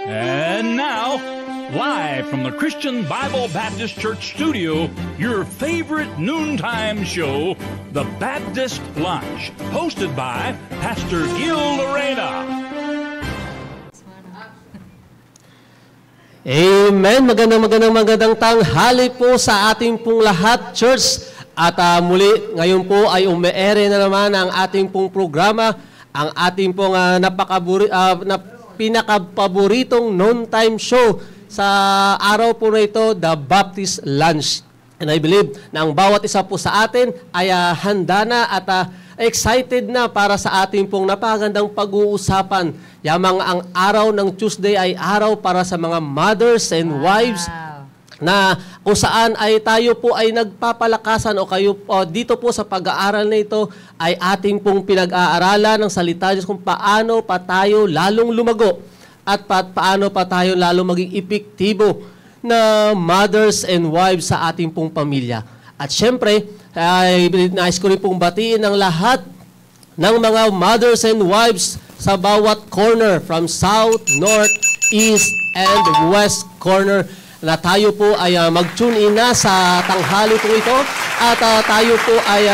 And now, live from the Christian Bible Baptist Church studio, your favorite noontime show, The Baptist Lunch, hosted by Pastor Gil Lorena. Amen. Magandang tanghali po sa ating pong lahat, church. At muli, ngayon po ay umeere na naman ang ating pong programa, ang ating pong pinakapaboritong noontime show sa araw po na ito, The Baptist Lunch. And I believe na ang bawat isa po sa atin ay handa na at excited na para sa ating pong napagandang pag-uusapan. Yamang ang araw ng Tuesday ay araw para sa mga mothers and wives na kung saan ay tayo po ay nagpapalakasan o kayo dito po sa pag-aaral na ito ay ating pong pinag-aaralan ng salita Diyos kung paano pa tayo lalong lumago at paano pa tayo lalong maging epektibo na mothers and wives sa ating pong pamilya. At syempre, ay nais ko rin pong batiin ang lahat ng mga mothers and wives sa bawat corner from south, north, east, and west corner na tayo po ay mag-tune in na sa tanghali po ito at tayo po ay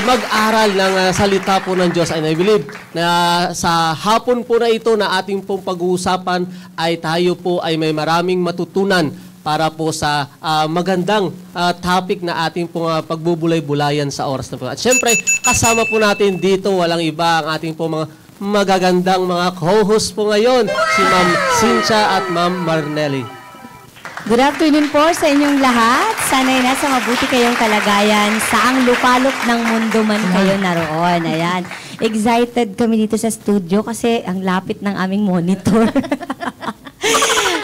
mag-aral ng salita po ng Diyos. And I believe na sa hapon po na ito na ating pong pag-uusapan ay tayo po ay may maraming matutunan para po sa magandang topic na ating pong pagbubulay-bulayan sa oras na po. At syempre, kasama po natin dito, walang iba ang ating po mga magagandang mga co-host po ngayon, si Ma'am Cynthia at Ma'am Marnelly. Good afternoon po sa inyong lahat. Sana'y nasa mabuti kayong kalagayan saang lupalop ng mundo man kayo naroon. Ayan. Excited kami dito sa studio kasi ang lapit ng aming monitor.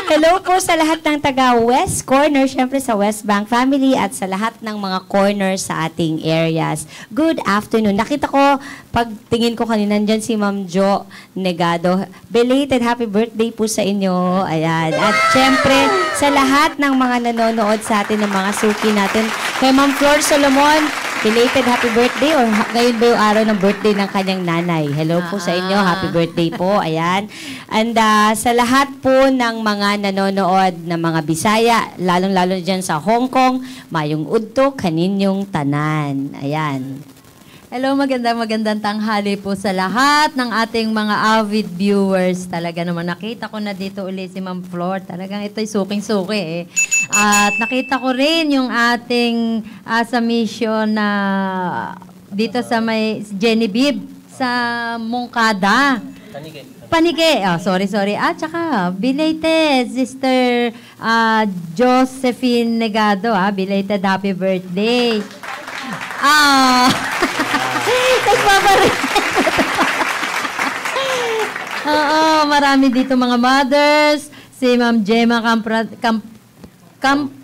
Hello po sa lahat ng taga-West Corner, syempre sa West Bank family at sa lahat ng mga corners sa ating areas. Good afternoon. Nakita ko, pagtingin ko kanina dyan si Ma'am Jo Negado. Belated happy birthday po sa inyo. Ayan. At syempre, sa lahat ng mga nanonood sa atin, ng mga suki natin, kay Ma'am Flor Solomon, belated happy birthday or ngayon ba yung araw ng birthday ng kanyang nanay? Hello po sa inyo. Happy birthday po. Ayan. And sa lahat po ng mga nanonood na mga Bisaya, lalong-lalo dyan sa Hong Kong, mayong udto, kaninyong tanan. Ayan. Hello, magandang tanghali po sa lahat ng ating mga avid viewers. Talaga naman, nakita ko na dito ulit si Ma'am Flor. Talagang ito'y suking-suki eh. At nakita ko rin yung ating sa mission na dito sa may Genevieve sa Mongkada. Panike. Oh, sorry. At saka, belated Sister Josephine Negado. Belated happy birthday. Oo, marami dito mga mothers. Si Ma'am Gemma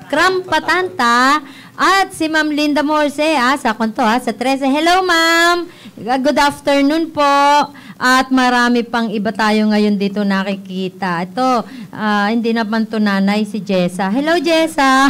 Krampatanta at si Ma'am Linda Morse sa konto sa 13. Hello ma'am. Good afternoon po. At marami pang iba tayo ngayon dito nakikita. Ito, hindi naman to nanay, si Jessa. Hello, Jessa!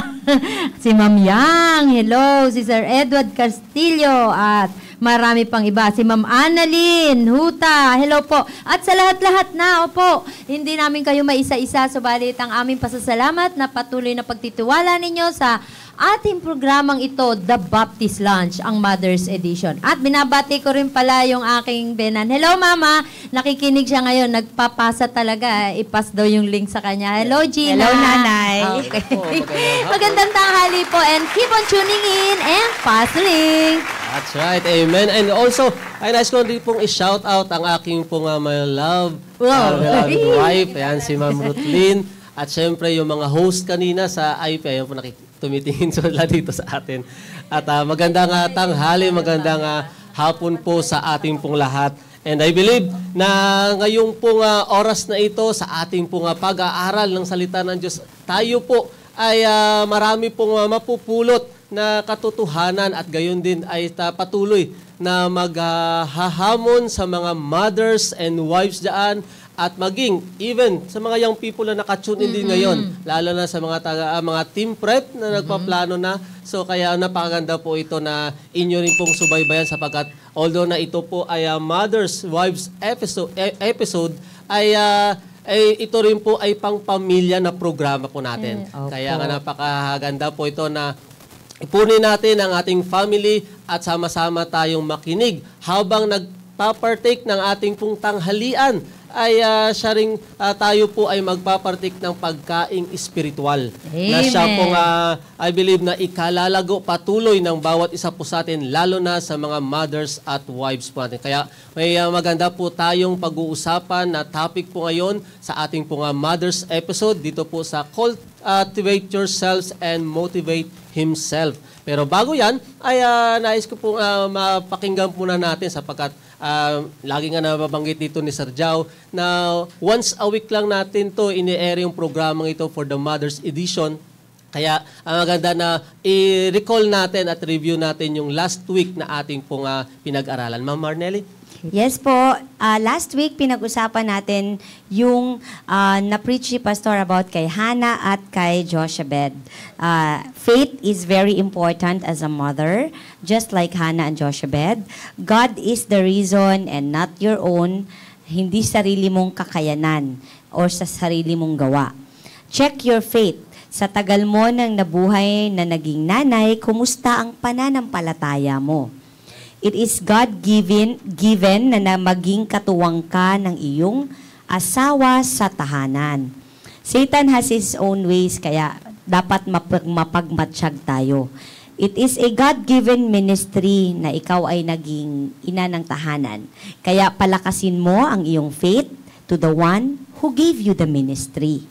Si Ma'am Yang. Hello, si Sir Edward Castillo. At marami pang iba. Si Ma'am Annalyn Huta. Hello po. At sa lahat-lahat na, opo, hindi namin kayo maisa-isa. Subalit ang aming pasasalamat na patuloy na pagtitiwala ninyo sa ating programang ito, The Baptist Lunch, ang Mother's Edition. At binabati ko rin pala yung aking benan. Hello, Mama! Nakikinig siya ngayon. Nagpapasa talaga. Ipas daw yung link sa kanya. Hello, Gina! Hello, Nanay! Okay. Magandang tanghali po and keep on tuning in and passing. That's right. Amen. And also, ay nais ko din pong i-shout out ang aking pong my love, wife. Ayan, si Ma'am Ruthlyn. At syempre, yung mga host kanina sa IP, ayan po tumitingin sila dito sa atin. At magandang tanghali, magandang hapon po sa ating pong lahat. And I believe na ngayong pong oras na ito sa ating pong pag-aaral ng salita ng Diyos, tayo po ay marami pong mapupulot na katotohanan at gayon din ay patuloy na maghahamon sa mga mothers and wives dyan at maging even sa mga young people na nakatune in din ngayon, lalo na sa mga team prep na nagpaplano na. So kaya napakaganda po ito na inyo rin pong subaybayan sapagkat although na ito po ay mothers, wives episode ay ito rin po ay pang-pamilya na programa po natin. Opo. Kaya nga napakaganda po ito na ipunin natin ang ating family at sama-sama tayong makinig habang nagpapartake ng ating pong tanghalian ay siya rin tayo po ay magpapartik ng pagkaing espiritual. Na siya pong, I believe na ikalalago patuloy ng bawat isa po sa atin, lalo na sa mga mothers at wives po natin. Kaya may maganda po tayong pag-uusapan na topic po ngayon sa ating pong mothers episode dito po sa Cultivate Yourselves and Motivate Himself. Pero bago yan, ay nais ko pong mapakinggan muna natin sapagkat lagi nga nababanggit dito ni Sir Jao na once a week lang natin to ini-air yung programang ito for the Mother's Edition. Kaya maganda na i-recall natin at review natin yung last week na ating pong pinag-aralan. Ma'am Marnelly? Yes po. Last week, pinag-usapan natin yung na-preach si Pastor about kay Hannah at kay Jochebed. Faith is very important as a mother, just like Hannah and Jochebed. God is the reason and not your own, hindi sarili mong kakayanan or sa sarili mong gawa. Check your faith. Sa tagal mo nang nabuhay na naging nanay, kumusta ang pananampalataya mo? It is God-given na maging katuwang ka ng iyong asawa sa tahanan. Satan has his own ways, kaya dapat mapagmatsyag tayo. It is a God-given ministry na ikaw ay naging ina ng tahanan. Kaya palakasin mo ang iyong faith to the one who gave you the ministry.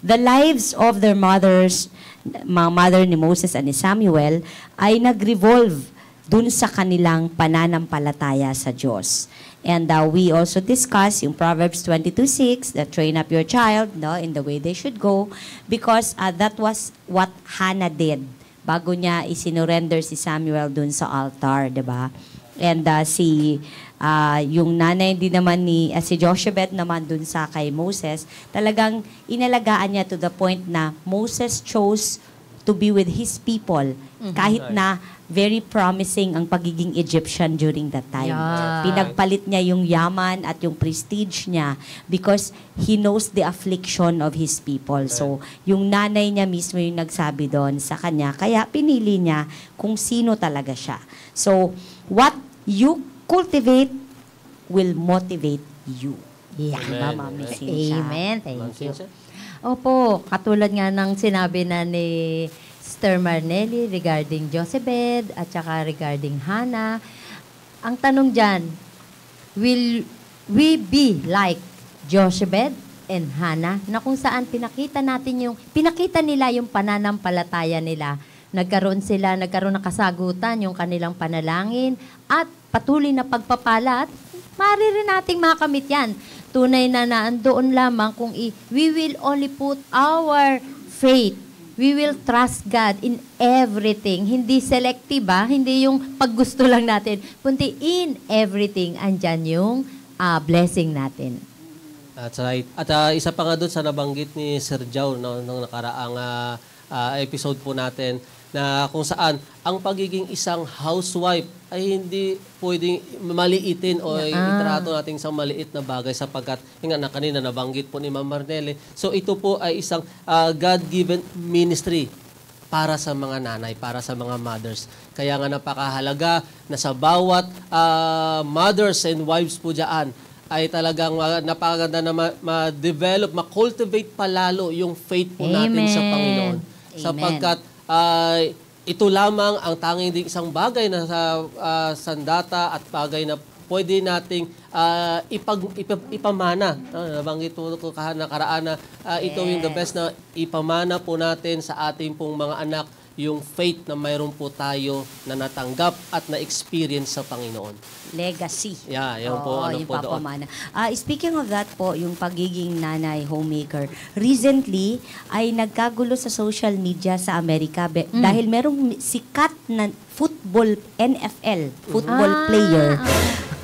The lives of their mothers, mga mother ni Moses and ni Samuel, ay nag-revolve dun sa kanilang pananampalataya sa Diyos. And we also discuss yung Proverbs 22:6, that train up your child in the way they should go, because that was what Hannah did bago niya isinurrender si Samuel dun sa altar, di ba? And yung nanay din naman si Jochebed naman dun sa kay Moses, talagang inalagaan niya to the point na Moses chose to be with his people, kahit na very promising ang pagiging Egyptian during that time. Yeah. Pinagpalit niya yung yaman at yung prestige niya because he knows the affliction of his people. So, yung nanay niya mismo yung nagsabi doon sa kanya, kaya pinili niya kung sino talaga siya. So, what you cultivate will motivate you. Yeah. Mama, Miss Cynthia. Amen. Thank you. Opo, katulad nga ng sinabi na ni Sister Marnelly regarding Jochebed at saka regarding Hannah. Ang tanong dyan, will we be like Jochebed and Hannah na kung saan pinakita nila yung pananampalataya nila. Nagkaroon ng kasagutan yung kanilang panalangin at patuloy na pagpapala at maaari rin nating makamit yan. Tunay na naandoon lamang kung we will only put our faith. We will trust God in everything. Hindi selective, hindi yung paggusto lang natin. Kundi in everything, andyan yung blessing natin. That's right. At isa pa nga doon sa nabanggit ni Sir Jao nung nakaraang episode po natin, na kung saan ang pagiging isang housewife ay hindi pwedeng maliitin o itrato natin isang maliit na bagay sapagkat yung na kanina nabanggit po ni Ma'am Marnelly. So ito po ay isang God-given ministry para sa mga nanay, para sa mga mothers. Kaya nga napakahalaga na sa bawat mothers and wives po dyan ay talagang napakaganda na ma-develop, ma-cultivate palalo yung faith po natin sa Panginoon. Sapagkat ito lamang ang tanging isang bagay na sa sandata at bagay na pwede nating ipamana. Nabanggit po ko nakaraan na ito yung the best na ipamana po natin sa ating pong mga anak yung faith na mayroon po tayo na natanggap at na-experience sa Panginoon. Legacy. Yeah, yun po. Yung po papamana. Speaking of that po, yung pagiging nanay, homemaker, recently ay nagkagulo sa social media sa Amerika dahil merong sikat na NFL football player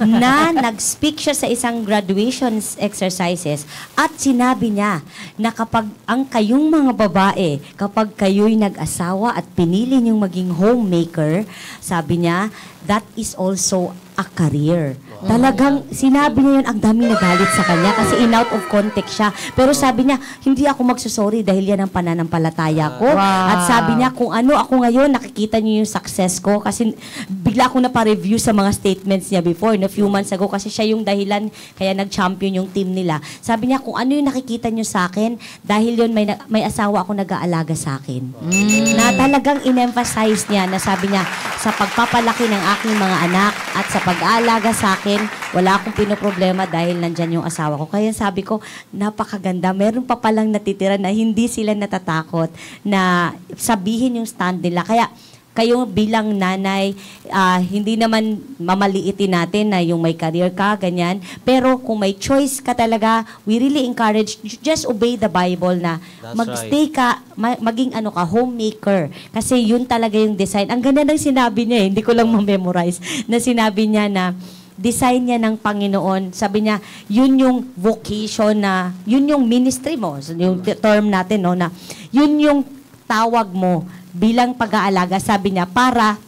na nag-speak siya sa isang graduation exercises at sinabi niya na kapag ang kayong mga babae, kapag kayo'y nag-asawa at pinili niyong maging homemaker, sabi niya, that is also a career. Talagang sinabi niya yun, ang daming nagalit sa kanya kasi in out of context siya. Pero sabi niya, hindi ako magsusorry dahil yan ang pananampalataya ko. At sabi niya, kung ano ako ngayon, nakikita niyo yung success ko kasi bigla akong napareview sa mga statements niya before, na few months ago, kasi siya yung dahilan kaya nag-champion yung team nila. Sabi niya, kung ano yung nakikita niyo sa akin, dahil yun may asawa ako nag-aalaga sa akin. Na talagang in-emphasize niya na sabi niya, sa pagpapalaki ng aking mga anak at sa pag-aalaga sa akin, wala akong pinoproblema dahil nandyan yung asawa ko. Kaya sabi ko, napakaganda. Meron pa palang natitira na hindi sila natatakot na sabihin yung stand nila. Kaya kayo bilang nanay, hindi naman mamaliitin natin na yung may career ka, ganyan. Pero kung may choice ka talaga, we really encourage, just obey the Bible na magstay ka, maging homemaker. Kasi yun talaga yung design. Ang ganda ng sinabi niya, hindi ko lang ma-memorize, na sinabi niya na design niya ng Panginoon. Sabi niya, yun yung vocation na, yun yung ministry mo, yung term natin, no, na yun yung tawag mo bilang pag-aalaga, sabi niya, para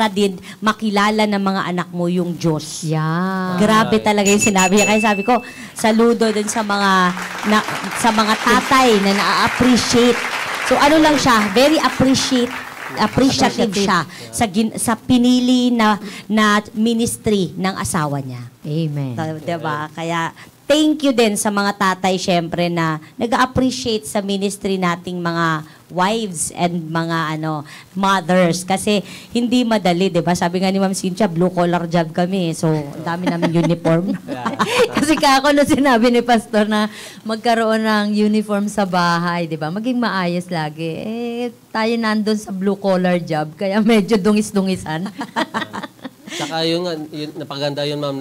din makilala ng mga anak mo yung Diyos. Yeah. Grabe talaga yung sinabi niya. Kaya sabi ko, saludo din sa mga tatay na na-appreciate. So ano lang siya, very appreciative siya sa pinili na ministry ng asawa niya. Amen. Diba? Kaya thank you din sa mga tatay syempre na nag-appreciate sa ministry nating mga wives and mga mothers kasi hindi madali, 'di ba? Sabi nga ni Ma'am Cynthia, blue collar job kami. So, ang dami namin uniform. Kasi kako na sinabi ni Pastor na magkaroon ng uniform sa bahay, 'di ba? Maging maayos lagi. Tayo nandun sa blue collar job kaya medyo dungis-dungisan. Saka yung napaganda yun, ma'am,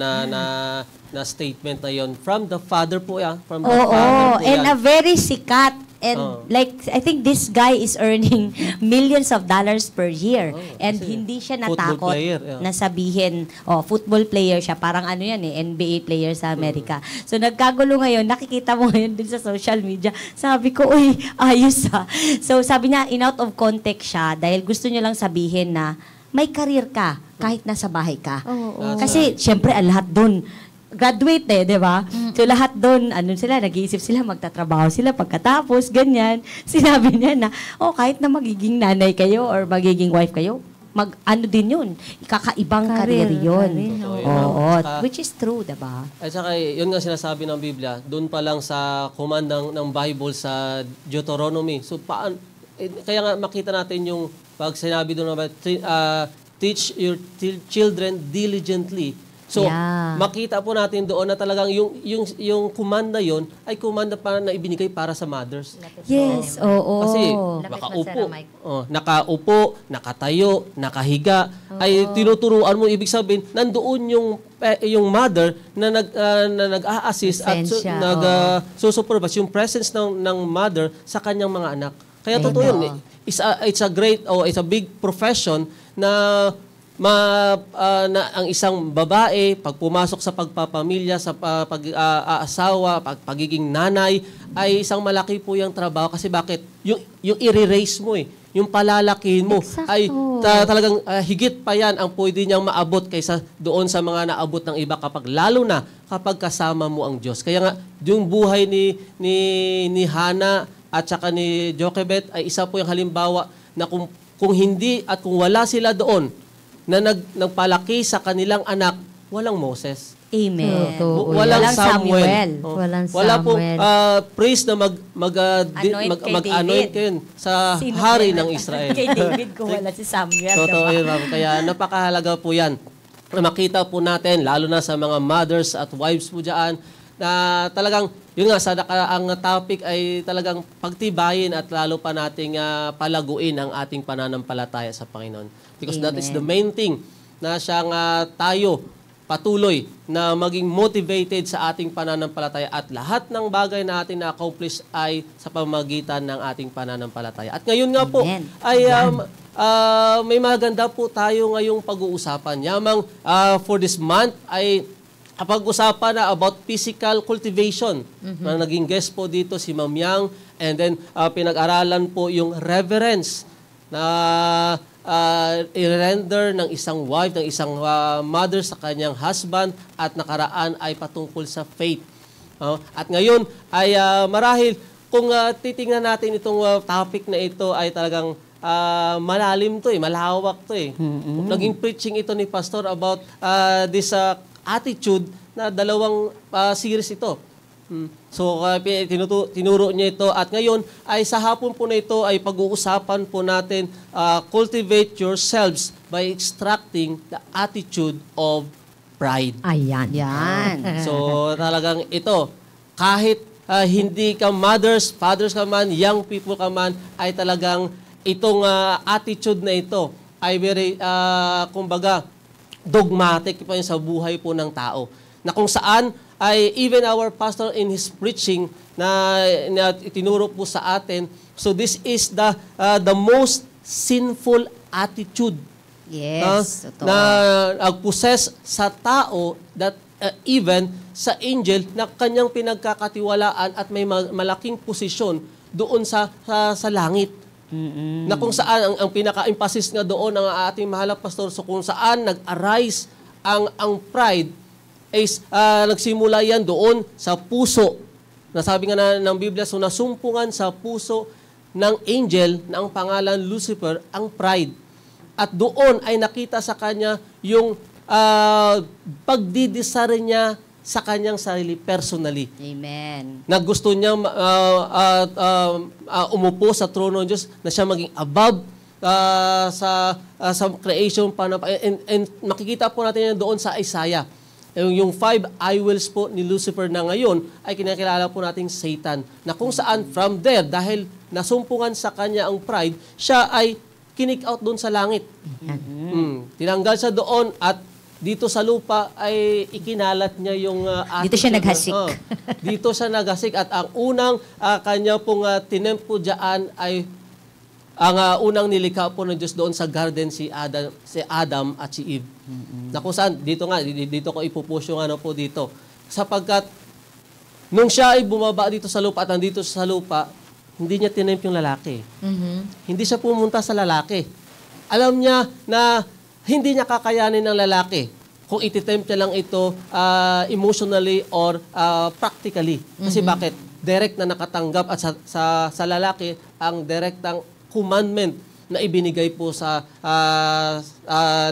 na statement na yun from the father po yan. From the father po and yan. a very sikat. And like, I think this guy is earning millions of dollars per year. And hindi siya natakot na sabihin, football player siya. Parang NBA player sa Amerika. So nagkagulo ngayon, nakikita mo ngayon din sa social media. Sabi ko, uy, ayos ha. So sabi niya, in out of context siya dahil gusto niya lang sabihin na may career ka kahit nasa bahay ka. Kasi syempre, lahat doon graduate di ba? So lahat doon, nag-iisip sila, magtatrabaho sila pagkatapos, ganyan. Sinabi niya na, kahit na magiging nanay kayo or magiging wife kayo, din yun. Kakaibang career yun. Which is true, di ba? At saka, yun nga sinasabi ng Biblia, doon pa lang sa command ng Bible sa Deuteronomy. So, kaya nga makita natin yung pag sinabi doon about teach your children diligently. So, makita po natin doon na talagang yung command na yun ay command na ibinigay para sa mothers. Yes, oo. Kasi nakaupo, nakatayo, nakahiga, ay tinuturuan mo, ibig sabihin, nandoon yung mother na nag-a-assist at nag-supervise yung presence ng mother sa kanyang mga anak. Kaya totoo yun. It's a big profession na ang isang babae, pag pumasok sa pagpapamilya, sa pag-aasawa, pagiging nanay, ay isang malaki po yung trabaho. Kasi bakit? Yung i-raise mo yung palalakihin mo, ay talagang higit pa yan ang pwede niyang maabot kaysa doon sa mga naabot ng iba lalo na kapag kasama mo ang Diyos. Kaya nga, yung buhay ni Hannah at saka ni Jochebed ay isa po yung halimbawa na kung hindi at kung wala sila doon, na nagpalaki sa kanilang anak, walang Moses. Amen. Walang Samuel. Wala po priest na mag-anoint kayo sa hari ng Israel. Kay David ko wala si Samuel. Totoo yun, ma'am. Kaya napakahalaga po yan. Makita po natin, lalo na sa mga mothers at wives po dyan, na talagang, yun nga, ang topic ay talagang pagtibayin at lalo pa nating palaguin ang ating pananampalataya sa Panginoon. Because that is the main thing na siyang tayo patuloy na maging motivated sa ating pananampalataya at lahat ng bagay na ating na-accomplish ay sa pamamagitan ng ating pananampalataya. At ngayon nga po ay may maganda po tayo ngayong pag-uusapan. Yamang for this month ay pag-usapan na about physical cultivation. Na naging guest po dito si Ma'am Yang, and then pinag-aralan po yung reverence na i-render ng isang wife, ng isang mother sa kanyang husband, at nakaraan ay patungkol sa faith. At ngayon ay marahil kung titingnan natin itong topic na ito ay talagang malalim to malawak to Naging preaching ito ni Pastor about this attitude na dalawang series ito. So, tinuro niya ito. At ngayon, ay sa hapon po na ito, ay pag-uusapan po natin, cultivate yourselves by extracting the attitude of pride. Ayan. Yan. So, talagang ito, kahit hindi ka mothers, fathers ka man, young people ka man, ay talagang itong attitude na ito ay very, kumbaga, dogmatic pa yun sa buhay po ng tao. Na kung saan, ay even our pastor in his preaching na itinuro po sa atin, so this is the most sinful attitude Yes, totoo. na nag-possess sa tao that even sa angel na kanyang pinagkakatiwalaan at may malaking posisyon doon sa langit. Na kung saan ang pinaka-emphasis nga doon ng ating mahal na pastor, so kung saan nag-arise ang pride is nagsimula yan doon sa puso. Nasabi nga ng Biblia, so nasumpungan sa puso ng angel na ang pangalan Lucifer, ang pride. At doon ay nakita sa kanya yung pagdidesire niya sa kanyang sarili personally. Amen. Na gusto niya umupo sa trono ng Diyos, na siya maging above sa creation. And makikita po natin yan doon sa Isaiah. Yung 5 I wills po ni Lucifer na ngayon ay kinakilala po nating Satan. Na kung saan from there, dahil nasumpungan sa kanya ang pride, siya ay kick out doon sa langit. Tinanggal siya doon at dito sa lupa ay ikinalat niya yung Dito siya naghasik. Dito siya naghasik at ang unang kanya pong tinempo dyan ay ang unang nilikha po ng Diyos doon sa garden si Adam at si Eve. Na kung saan, dito ko ipupush yung po dito. Sapagkat, nung siya ay bumaba dito sa lupa at nandito sa lupa, hindi niya tinempt yung lalaki. Hindi siya pumunta sa lalaki. Alam niya na hindi niya kakayanin ng lalaki kung ititempt niya lang ito emotionally or practically. Kasi bakit? Direct na nakatanggap at sa lalaki ang direktang commandment na ibinigay po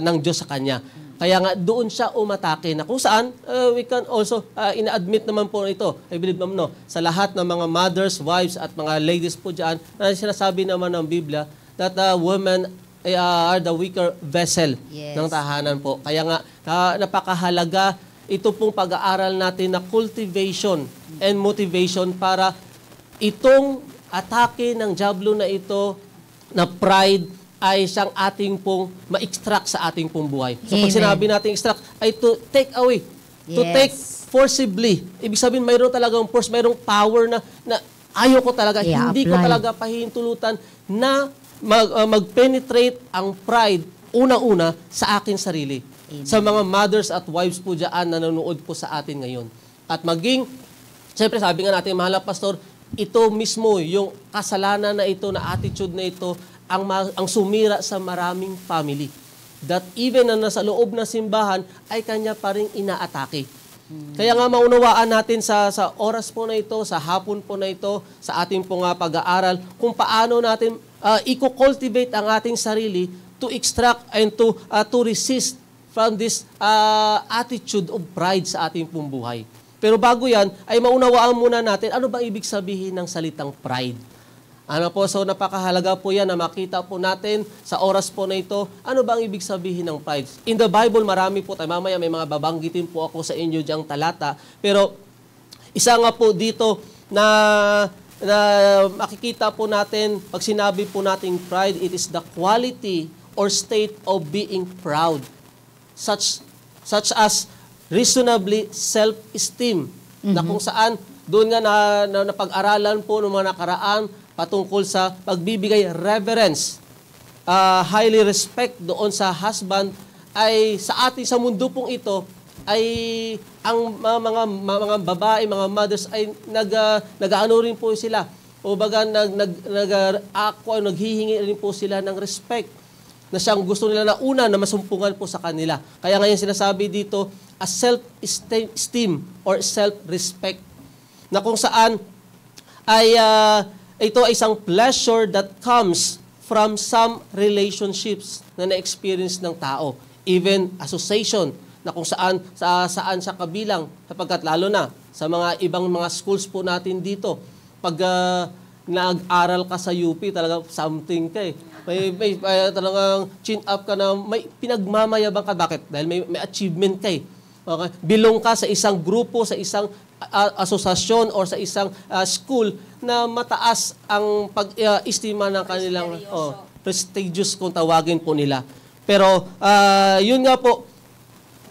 ng Diyos sa kanya. Kaya nga doon siya umatake na kung saan we can also ina-admit naman po ito. I believe naman sa lahat ng mga mothers, wives at mga ladies po diyan na sinasabi naman ng Biblia that women are the weaker vessel ng tahanan po. Kaya nga napakahalaga ito pong pag-aaral natin na cultivation and motivation para itong atake ng diablo na ito na pride ay siyang ating pong ma-extract sa ating pong buhay. So pag sinabi natin extract, ay to take away. To take forcibly. Ibig sabihin, mayroon talagang force, mayroong power na ayaw ko talaga, hindi ko talaga pahihintulutan na mag-penetrate ang pride una-una sa akin sarili. Amen. Sa mga mothers at wives po dyan na nanonood po sa atin ngayon. At maging, siyempre sabi nga natin, mahal na pastor, ito mismo, yung kasalanan na ito, na attitude na ito, ang sumira sa maraming family. That even na nasa loob na simbahan, ay kanya pa rin inaatake. Kaya nga maunawaan natin sa oras po na ito, sa hapon po na ito, sa ating pong pag-aaral, kung paano natin i-cultivate ang ating sarili to extract and to resist from this attitude of pride sa ating pong buhay. Pero bago yan, ay maunawaan muna natin, ano ba ibig sabihin ng salitang pride? Ano po, so napakahalaga po yan na makita po natin sa oras po na ito, ano ba ang ibig sabihin ng pride? In the Bible, marami po tayo. Mamaya may mga babanggitin po ako sa inyo diyang talata. Pero isa nga po dito na makikita po natin, pag sinabi po nating pride, it is the quality or state of being proud. Such as reasonably self-esteem. Na kung saan, doon nga na pag-aralan po ng mga nakaraan patungkol sa pagbibigay reverence, highly respect doon sa husband, ay sa ating sa mundo pong ito, ay ang mga babae, mga mothers ay nag-aano rin po sila. O baga naghihingi rin po sila ng respect na siyang gusto nila na una na masumpungan po sa kanila. Kaya ngayon sinasabi dito, a self-esteem or self-respect, na kung saan ay ito ay isang pleasure that comes from some relationships na na-experience ng tao. Even association, na kung saan siya kabilang, sapagkat lalo na sa mga ibang mga schools po natin dito, pag nag-aral ka sa UP, talagang something ka eh. May talagang chin up ka na may pinagmamayabang ka. Bakit? Dahil may achievement ka eh. Okay? Bilong ka sa isang grupo, sa isang asosasyon or sa isang school na mataas ang pag-estima ng kanilang prestigious kung tawagin po nila. Pero yun nga po,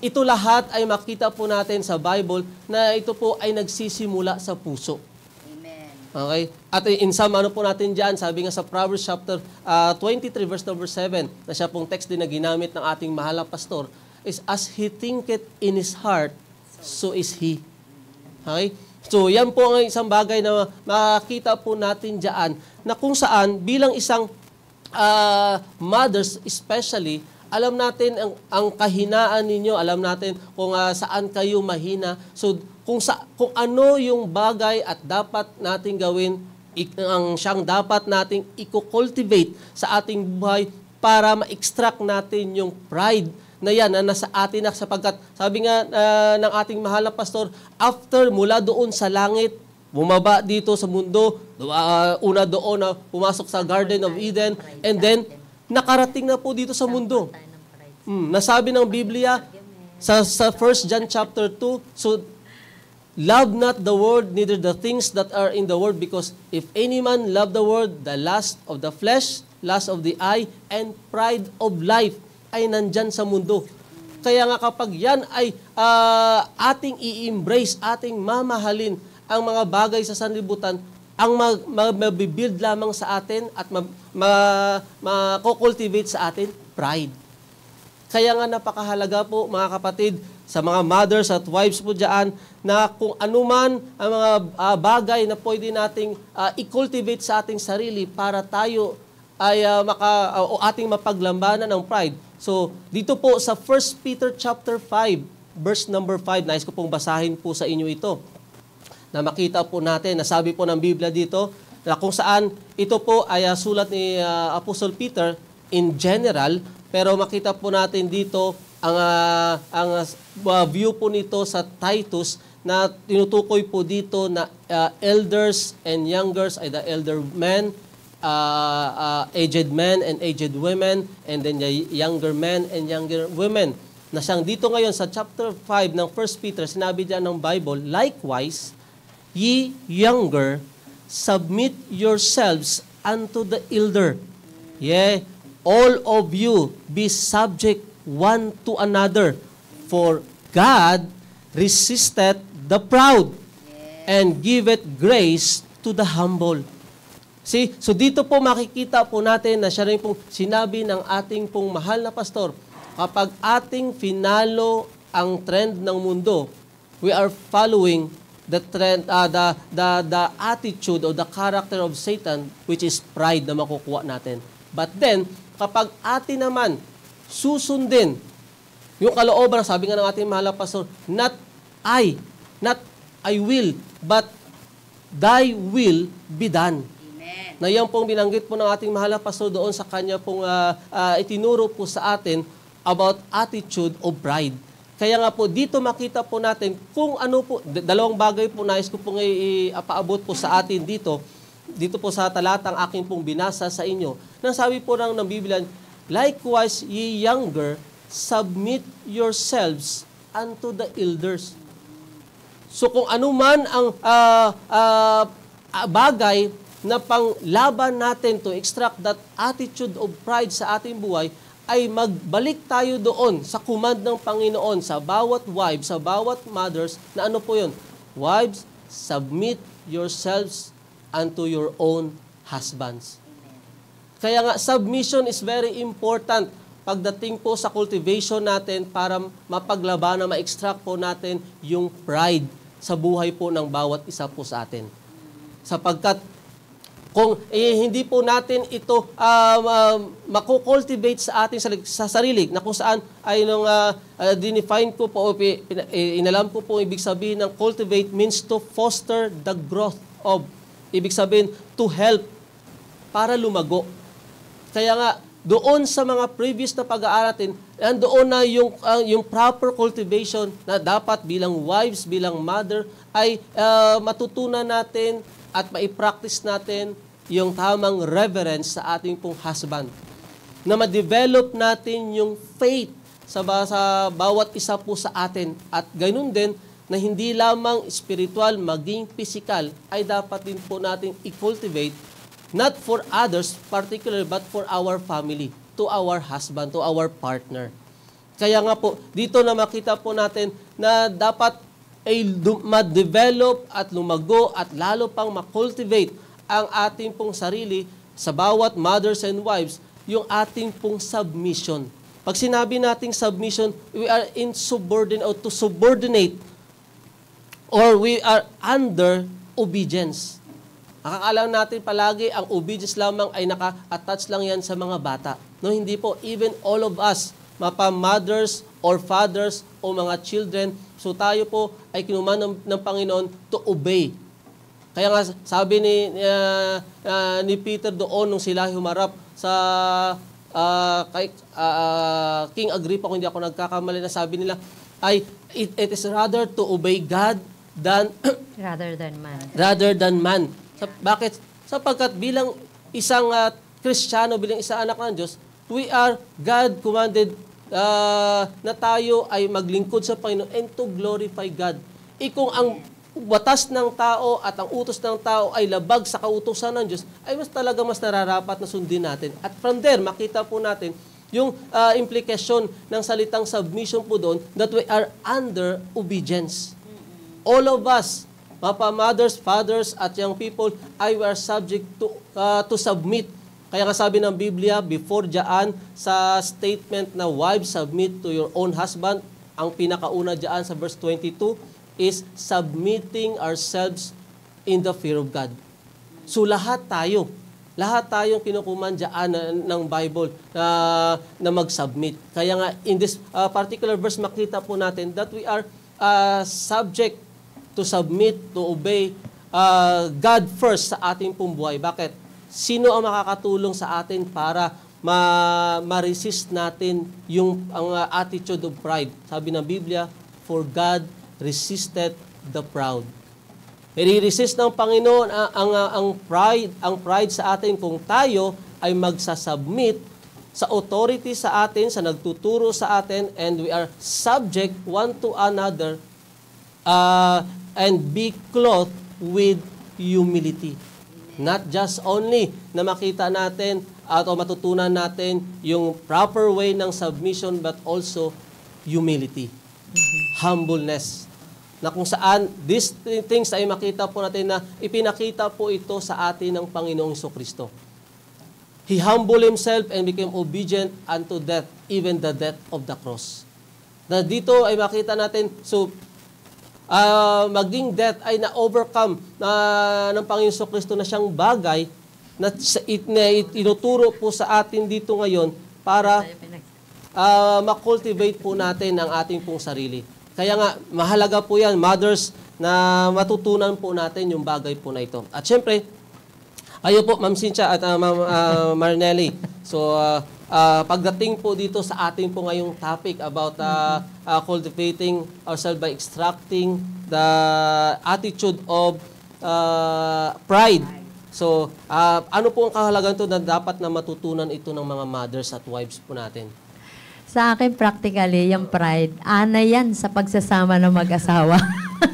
ito lahat ay makita po natin sa Bible na ito po ay nagsisimula sa puso. Amen. Okay? At in some po natin dyan, sabi nga sa Proverbs chapter 23 verse number 7, na siya pong text din na ginamit ng ating mahal na pastor, is as he thinketh in his heart, so is he. Okay? So, yan po ang isang bagay na makikita po natin dyan na kung saan bilang isang mothers especially, alam natin ang kahinaan ninyo, alam natin kung saan kayo mahina. So, kung ano yung bagay at dapat nating gawin, ang siyang dapat nating i-cultivate sa ating buhay para ma-extract natin yung pride na yan na nasa atin na, sapagkat sabi nga ng ating mahal na pastor, after mula doon sa langit, bumaba dito sa mundo, una doon na pumasok sa Garden of Eden, and then nakarating na po dito sa mundo. Nasabi ng Biblia sa 1 John chapter 2, so love not the world, neither the things that are in the world, because if any man love the world, the lust of the flesh, lust of the eye, and pride of life ay nandyan sa mundo. Kaya nga kapag yan ay ating i-embrace, ating mamahalin ang mga bagay sa sanlibutan, ang mabibuild lamang sa atin at makukultivate sa atin, pride. Kaya nga napakahalaga po mga kapatid, sa mga mothers at wives po dyan, na kung anuman ang mga bagay na pwede nating i-cultivate sa ating sarili para tayo ay ating mapaglambanan ng pride. So, dito po sa 1 Peter chapter 5, verse number 5, nais ko pong basahin po sa inyo ito. Na makita po natin, nasabi po ng Biblia dito, na kung saan ito po ay sulat ni Apostle Peter in general, pero makita po natin dito ang view po nito sa Titus na tinutukoy po dito na elders and youngers ay the elder men, aged men and aged women, and then the younger men and younger women. Na siyang dito ngayon sa chapter 5 ng 1 Peter, sinabi diyan ng Bible, likewise, ye younger, submit yourselves unto the elder. Yea, all of you be subject one to another, for God resisteth the proud and giveth grace to the humble. See, so dito po makikita po natin na siya rin pong sinabi ng ating pong mahal na pastor, kapag ating finalo ang trend ng mundo, we are following the trend, the attitude or the character of Satan, which is pride na makukuha natin. But then, kapag atin naman susundin yung kalooban, sabi nga ng ating mahal na pastor, not I will, but thy will be done. Na yan pong binanggit po ng ating mahal na pastor doon sa kanya pong itinuro po sa atin about attitude of pride. Kaya nga po, dito makita po natin kung ano po, dalawang bagay po nais ko pong ipaabot po sa atin dito po sa talatang aking pong binasa sa inyo. Nang sabi po ng Biblia, likewise, ye younger, submit yourselves unto the elders. So kung ano man ang bagay na panglaban natin to extract that attitude of pride sa ating buhay, ay magbalik tayo doon sa command ng Panginoon sa bawat wives, sa bawat mothers, na ano po yun? Wives, submit yourselves unto your own husbands. Kaya nga, submission is very important pagdating po sa cultivation natin para mapaglabanan, ma-extract po natin yung pride sa buhay po ng bawat isa po sa atin. Sapagkat Kung hindi po natin ito makukultivate sa ating sa sarili, na kung saan ay nung dinefine ko po, inalam ko po, ibig sabihin ng cultivate means to foster the growth of. Ibig sabihin, to help, para lumago. Kaya nga, doon sa mga previous na pag-aaral natin, doon na yung proper cultivation na dapat bilang wives, bilang mother, ay matutunan natin at maipractice natin yung tamang reverence sa ating pong husband. Na ma-develop natin yung faith sa bawat isa po sa atin. At ganoon din, na hindi lamang spiritual, maging physical, ay dapat din po natin i-cultivate, not for others particularly, but for our family, to our husband, to our partner. Kaya nga po, dito na makita po natin na dapat ay ma-develop at lumago at lalo pang ma-cultivate ang ating pong sarili sa bawat mothers and wives, yung ating pong submission. Pag sinabi nating submission, we are insubordinate or to subordinate, or we are under obedience. Nakakaalam natin palagi ang obedience lamang ay naka-attach lang yan sa mga bata. No, hindi po. Even all of us, mothers or fathers o mga children, so tayo po ay kinuman ng Panginoon to obey. Kaya nga sabi ni Peter doon nung sila humarap sa kay King Agrippa, kung hindi ako nagkakamali, na sabi nila ay it is rather to obey God than rather than man. Bakit? Sapagkat bilang isang Kristiyano, bilang isang anak ng Diyos, we are God commanded na tayo ay maglingkod sa Panginoon and to glorify God. Kung ang batas ng tao at ang utos ng tao ay labag sa kautusan ng Diyos, ay mas nararapat na sundin natin. At from there, makita po natin yung implication ng salitang submission po doon, that we are under obedience. All of us, mothers, fathers, at young people, we are subject to submit. Kaya nga sabi ng Biblia, before dyan, sa statement na wives, submit to your own husband, ang pinakauna dyan sa verse 22 is submitting ourselves in the fear of God. So lahat tayong kinukuman dyan ng Bible na mag-submit. Kaya nga, in this particular verse, makita po natin that we are subject to submit, to obey God first sa ating pong buhay. Bakit? Sino ang makakatulong sa atin para ma-resist natin ang attitude of pride? Sabi ng Biblia, for God resisted the proud. I-resist ng Panginoon ang pride sa atin kung tayo ay magsasubmit sa authority sa atin, sa nagtuturo sa atin, and we are subject one to another and be clothed with humility. Not just only na makita natin at o matutunan natin yung proper way ng submission, but also humility, humbleness. Na kung saan these things ay makita po natin na ipinakita po ito sa atin ng Panginoong Jesucristo. He humbled Himself and became obedient unto death, even the death of the cross. Na dito ay makita natin, so maging death ay na-overcome ng Panginoon Jesucristo na siyang bagay na inuturo po sa atin dito ngayon para makultivate po natin ang ating pong sarili. Kaya nga, mahalaga po yan, mothers, na matutunan po natin yung bagay po na ito. At syempre, ayo po, Ma'am Cynthia at Ma'am Marnelli. So, pagdating po dito sa ating po ngayong topic about cultivating ourselves by extracting the attitude of pride. So, ano po ang kahalagan ito na dapat na matutunan ito ng mga mothers at wives po natin? Sa akin, practically, yung pride, ana yan sa pagsasama ng mag-asawa.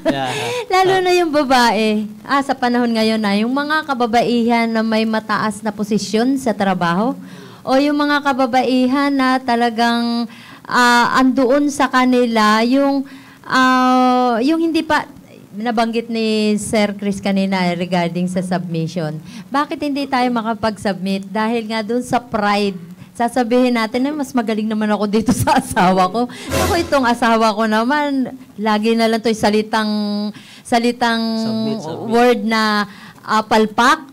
Yeah. Lalo na yung babae. Sa panahon ngayon na, yung mga kababaihan na may mataas na posisyon sa trabaho, o yung mga kababaihan na talagang andoon sa kanila, yung hindi pa, nabanggit ni Sir Chris kanina regarding sa submission. Bakit hindi tayo makapag-submit? Dahil nga doon sa pride, sasabihin natin na mas magaling naman ako dito sa asawa ko. Ako itong asawa ko naman, lagi na lang ito salitang submit. Submit. Word na palpak.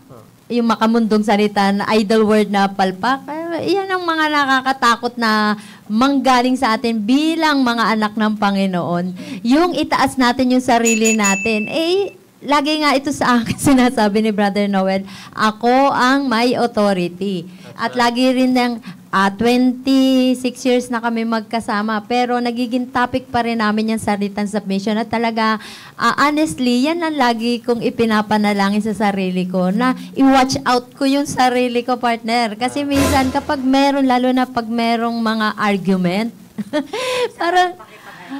yung makamundong salita na idle word na palpak. Yan ang mga nakakatakot na manggaling sa atin bilang mga anak ng Panginoon. Yung itaas natin yung sarili natin. Lagi nga ito sa akin sinasabi ni Brother Noel, ako ang may authority. At lagi rin ng 26 years na kami magkasama, pero nagiging topic pa rin namin yung salitang submission. At talaga, honestly, yan ang lagi kong ipinapanalangin sa sarili ko, na i-watch out ko yung sarili ko, partner. Kasi minsan, kapag meron, lalo na pag merong mga argument, parang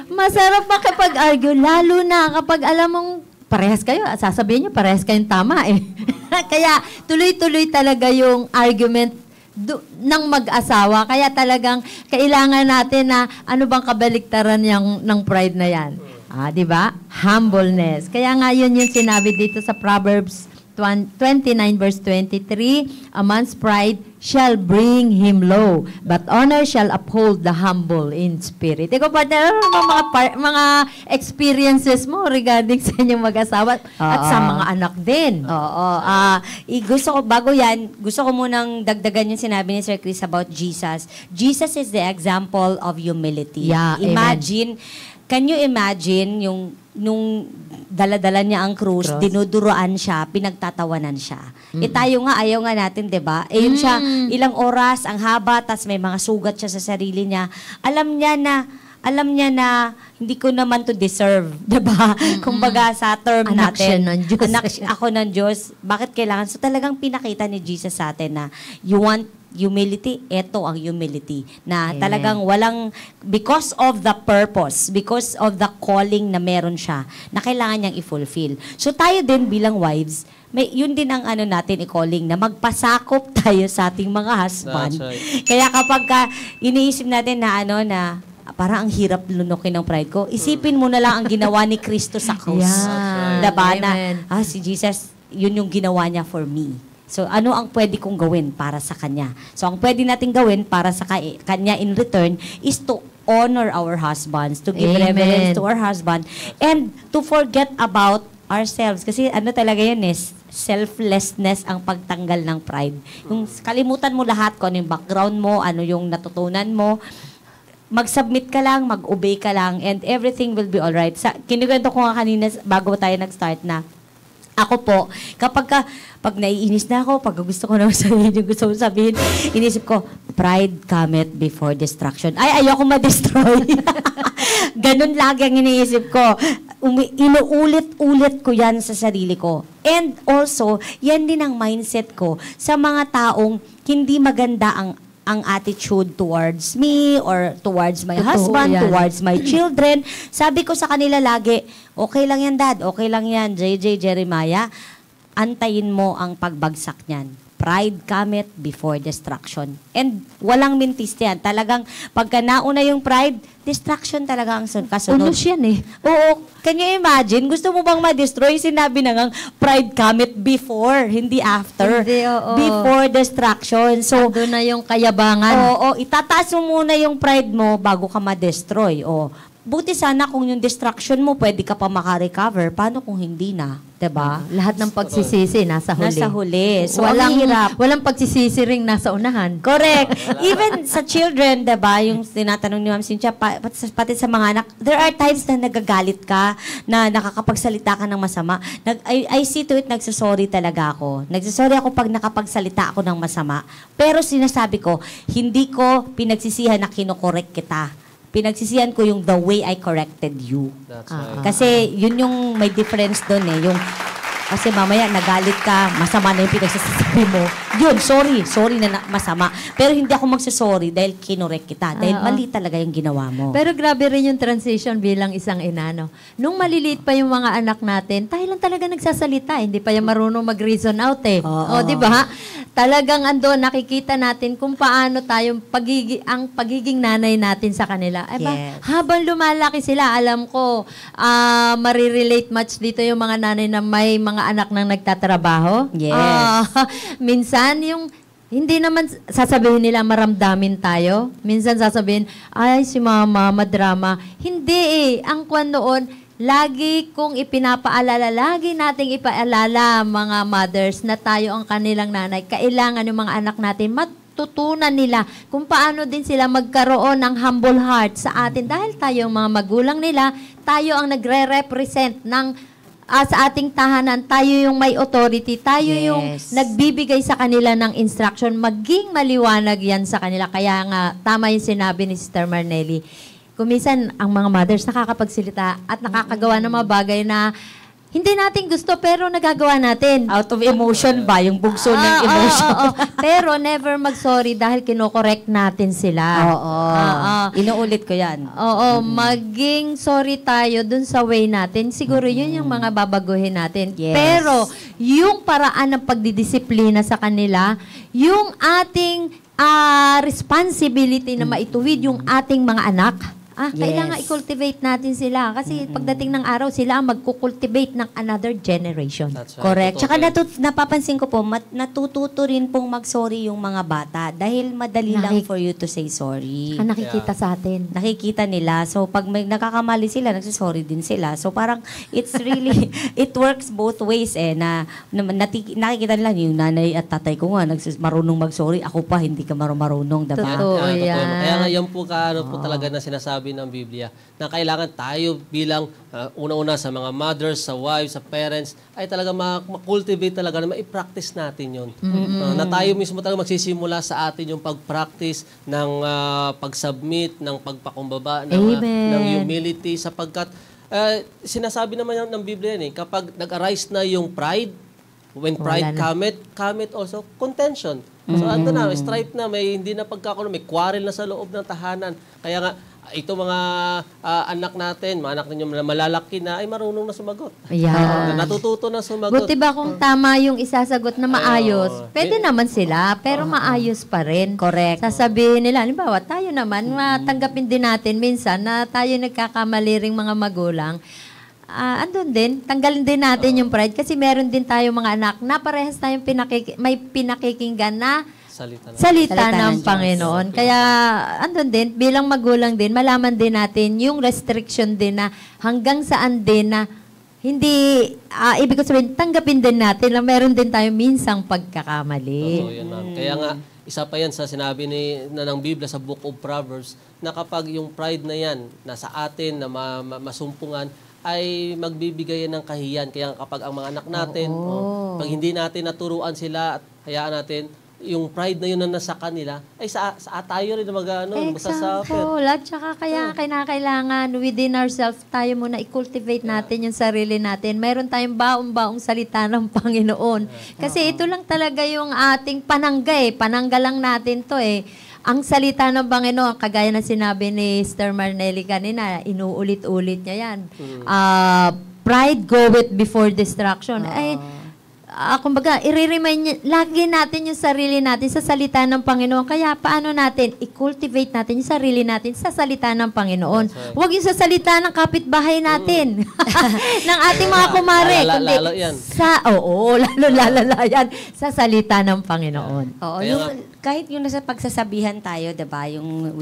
masarap makipag-argue, lalo na kapag alam mong parehas kayo, sasabihin nyo, parehas kayong tama eh. Kaya tuloy-tuloy talaga yung argument ng mag-asawa. Kaya talagang kailangan natin na ano bang kabaliktaran ng pride na yan. Di ba? Humbleness. Kaya nga yun yung sinabi dito sa Proverbs 29 verse 23, a man's pride shall bring him low, but honor shall uphold the humble in spirit. Ikaw, partner, ano mga experiences mo regarding sa inyong mag-asawa at sa mga anak din? Gusto ko munang dagdagan yung sinabi ni Sir Chris about Jesus. Jesus is the example of humility. Yeah, Can you imagine nung dala-dala niya ang cross, dinuduroan siya, pinagtatawanan siya. Tayo nga, ayaw nga natin, diba? Yun siya, ilang oras, ang haba, tas may mga sugat siya sa sarili niya. Alam niya na hindi ko naman to deserve, diba? Kumbaga sa term Anak natin. siya ng Diyos. Ako ng Diyos. Bakit kailangan? So talagang pinakita ni Jesus sa atin na you want humility, ito ang humility. Na talagang walang, because of the purpose, because of the calling na meron siya, na kailangan niyang i-fulfill. So tayo din bilang wives, yun din ang natin i-calling, na magpasakop tayo sa ating mga husband. Kaya kapag iniisip natin na parang ang hirap lunukin ng pride ko, isipin mo na lang ang ginawa ni Kristo sa krus. Diba? Na, si Jesus, yun yung ginawa niya for me. So, ano ang pwede kong gawin para sa Kanya? So, ang pwede natin gawin para sa Kanya in return is to honor our husbands, to give reverence to our husband, and to forget about ourselves. Kasi talaga yun selflessness ang pagtanggal ng pride. Yung kalimutan mo lahat, kung ano yung background mo, ano yung natutunan mo, mag-submit ka lang, mag-obey ka lang, and everything will be alright. Kinukwento ko nga kanina, bago tayo nag-start na, ako po, pag naiinis na ako, pag gusto ko na sabihin yung gusto ko sabihin, inisip ko, pride cometh before destruction. Ayoko ma-destroy. Ganun lagi ang iniisip ko. Inuulit-ulit ko yan sa sarili ko. And also, yan din ang mindset ko sa mga taong hindi maganda ang attitude towards me or towards my husband, towards my children. Sabi ko sa kanila lagi, okay lang yan, Dad, okay lang yan, JJ, Jeremiah, antayin mo ang pagbagsak niyan. Pride cometh before destruction. And walang mintis yan. Talagang pagka nauna yung pride, destruction talaga ang kasunod. Unos yan eh. Oo. Can you imagine? Gusto mo bang ma-destroy? Sinabi na ngang pride cometh before, hindi after. Hindi, oo. Before destruction. So, doon na yung kayabangan. Oo. Itataas mo muna yung pride mo bago ka ma-destroy. Buti sana kung yung destruction mo, pwede ka pa makarecover. Paano kung hindi na? Diba? Lahat ng pagsisisi nasa huli. Nasa huli. So, hirap. Walang pagsisisi ring nasa unahan. Correct. Even sa children, diba, yung tinatanong ni Ma'am Cynthia, pati sa mga anak, there are times na nagagalit ka, na nakakapagsalita ka ng masama. I see to it, nagsasorry talaga ako. Nagsasorry ako pag nakapagsalita ako ng masama. Pero sinasabi ko, hindi ko pinagsisihan na kinokorek kita. Pinagsisihan ko yung the way I corrected you. Kasi yun yung may difference doon kasi mamaya nagalit ka, masama na yung pinagsasabi mo. Yun, sorry na masama. Pero hindi ako magsasorry dahil kinorek kita. Dahil mali talaga yung ginawa mo. Pero grabe rin yung transition bilang isang ina, no? Nung maliliit pa yung mga anak natin, tayo lang talaga nagsasalita. Hindi pa yung marunong mag-reason out eh. Di ba? Talagang ando, nakikita natin kung paano tayo ang pagiging nanay natin sa kanila. Habang lumalaki sila, alam ko, marirelate much dito yung mga nanay na may mga anak nang nagtatrabaho. Yes. Minsan, hindi naman sasabihin nila maramdamin tayo. Minsan sasabihin, ay, si mama, madrama. Hindi eh. Ang kwan noon, lagi kong ipinapaalala, lagi nating ipaalala mga mothers na tayo ang kanilang nanay. Kailangan yung mga anak natin matutunan nila kung paano din sila magkaroon ng humble heart sa atin. Dahil tayo ang mga magulang nila, tayo ang nagre-represent ng sa ating tahanan, tayo yung may authority, tayo yung nagbibigay sa kanila ng instruction, maging maliwanag yan sa kanila. Kaya nga, tama yung sinabi ni Sister Marnelly. Kuminsan, ang mga mothers nakakapagsilita at nakakagawa ng mga bagay na hindi natin gusto pero nagagawa natin. Out of emotion ba? Yung bugso ng emotion. Pero never mag-sorry dahil kinokorek natin sila. Inuulit ko yan. Maging sorry tayo dun sa way natin. Siguro yun yung mga babaguhin natin. Yes. Pero yung paraan ng pagdidisiplina sa kanila, yung ating responsibility na maituwid yung ating mga anak, kailangan i-cultivate natin sila. Kasi pagdating ng araw, sila ang magkukultivate ng another generation. That's right. Correct. Totoo. Tsaka napapansin ko po, natututo rin pong mag-sorry yung mga bata dahil madali lang for you to say sorry. Nakikita sa atin. Nakikita nila. So, pag may nakakamali sila, nagsasorry din sila. So, parang it's really, it works both ways na nakikita nila yung nanay at tatay ko nga, marunong mag-sorry. Ako pa, hindi ka marunong, diba? Totoo yan. Kaya nga yan po po talaga na sinasabi ng Biblia na kailangan tayo bilang una-una sa mga mothers, sa wives, sa parents, ay talaga ma-cultivate talaga na ma-practice natin yun. Na tayo mismo talaga magsisimula sa atin yung pag-practice ng pag-submit, ng pagpakumbaba, ng humility, sapagkat sinasabi naman ng Biblia yan kapag nag-arise na yung pride, when pride cometh also contention. So ano na, strife na, hindi na pagkakaroon, may quarrel na sa loob ng tahanan. Kaya nga, ito mga anak natin, mga anak ninyo na malalaki na, ay marunong na sumagot. Natututo na sumagot. Buti ba kung tama yung isasagot na maayos? Pwede naman sila, pero maayos pa rin. Correct. Sasabihin nila, halimbawa, tayo naman, matanggapin din natin minsan na tayo nagkakamali ring mga magulang. Andun din, tanggalin din natin yung pride kasi meron din tayo mga anak na parehas tayong may pinakikinggan na salita ng Panginoon. Kaya andun din, bilang magulang din, malaman din natin yung restriction din na hanggang saan din na hindi, ibig ko sabihin, tanggapin din natin na meron din tayo minsang pagkakamali. Yan, ma'am. Kaya nga, isa pa yan sa sinabi ng Biblia sa Book of Proverbs na kapag yung pride na yan, nasa atin, na masumpungan, ay magbibigay ng kahiyan. Kaya kapag ang mga anak natin, pag hindi natin naturuan sila at hayaan natin, yung pride na yun na nasa kanila, ay sa tayo rin na Example. At saka kaya kinakailangan within ourselves, tayo muna i-cultivate natin yung sarili natin. Meron tayong baong-baong salita ng Panginoon. Kasi ito lang talaga yung ating panangga Panangga lang natin to Ang salita ng Panginoon, kagaya na sinabi ni Sister Marnelly kanina, inuulit-ulit niya yan. Pride goeth before destruction. Kumbaga, i-remind lagi natin yung sarili natin sa salita ng Panginoon. Kaya paano natin i-cultivate natin yung sarili natin sa salita ng Panginoon. Huwag yung sa salita ng kapitbahay natin. ng ating mga kumare. Lalo yan. Lalo yan. Sa salita ng Panginoon. Kahit yung nasa pagsasabihan tayo, diba? Yung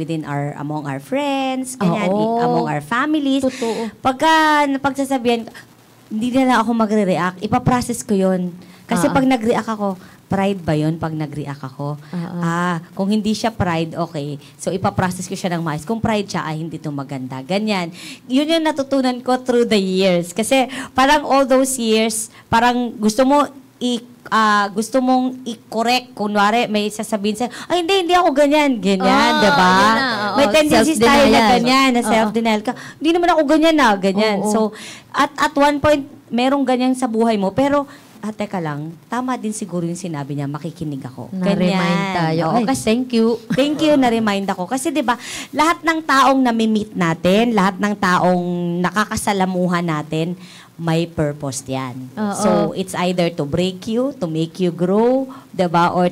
among our friends, among our families. Totoo. Pagka napagsasabihan, hindi na lang ako magre-react. Ipaprocess ko yun. Kasi pag nag-react ako, pride ba yun pag nag-react ako? Kung hindi siya pride, okay. So, ipaprocess ko siya ng maayos. Kung pride siya, hindi ito maganda. Ganyan. Yun yung natutunan ko through the years. Kasi parang all those years, parang gusto mong i-correct. Kunwari, may sasabihin sa'yo, ay, hindi ako ganyan. Ganyan, diba? May tendencies tayo na ganyan, na self-denial ka. Hindi naman ako ganyan ganyan. So, at one point, merong ganyan sa buhay mo, pero, teka lang, tama din siguro yung sinabi niya, makikinig ako. Na-remind tayo. Thank you. Thank you, na-remind ako. Kasi diba, lahat ng taong nami-meet natin, lahat ng taong nakakasalamuhan natin, may purpose yan. So, it's either to break you, to make you grow, diba? Or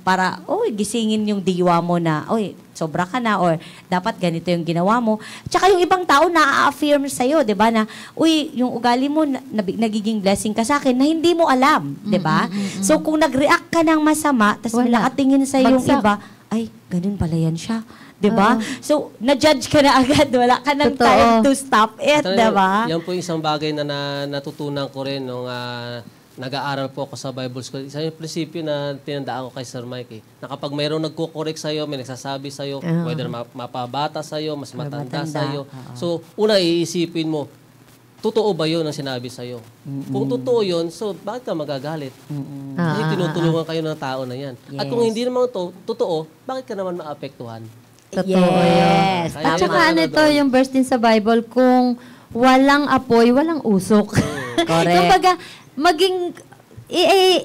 para, gisingin yung diwa mo na, sobra ka na, or dapat ganito yung ginawa mo. Tsaka yung ibang tao na-affirm sa'yo, diba? Na, yung ugali mo, nagiging blessing ka sa akin na hindi mo alam, diba? So, kung nag-react ka ng masama, tapos nakatingin sa yung iba, ay, ganun pala yan siya. Diba? So, na-judge ka na agad. Wala ka ng time to stop it, diba? Yan po yung isang bagay na natutunan ko rin nung nag-aaral po ako sa Bible School. Isa yung prinsipyo na tinandaan ko kay Sir Mike. Na kapag mayroong nagko-correct sa'yo, may nagsasabi sa'yo, whether mapabata sa'yo, mas matanda sa'yo. So, una iisipin mo, totoo ba yun ang sinabi sa'yo? Kung totoo yun, so bakit ka magagalit? Kasi tinutulungan kayo ng tao na yan. At kung hindi naman totoo, bakit ka naman maapektuhan? Totoo yan. At saka ito yung verse din sa Bible, kung walang apoy, walang usok. Correct. Kumbaga,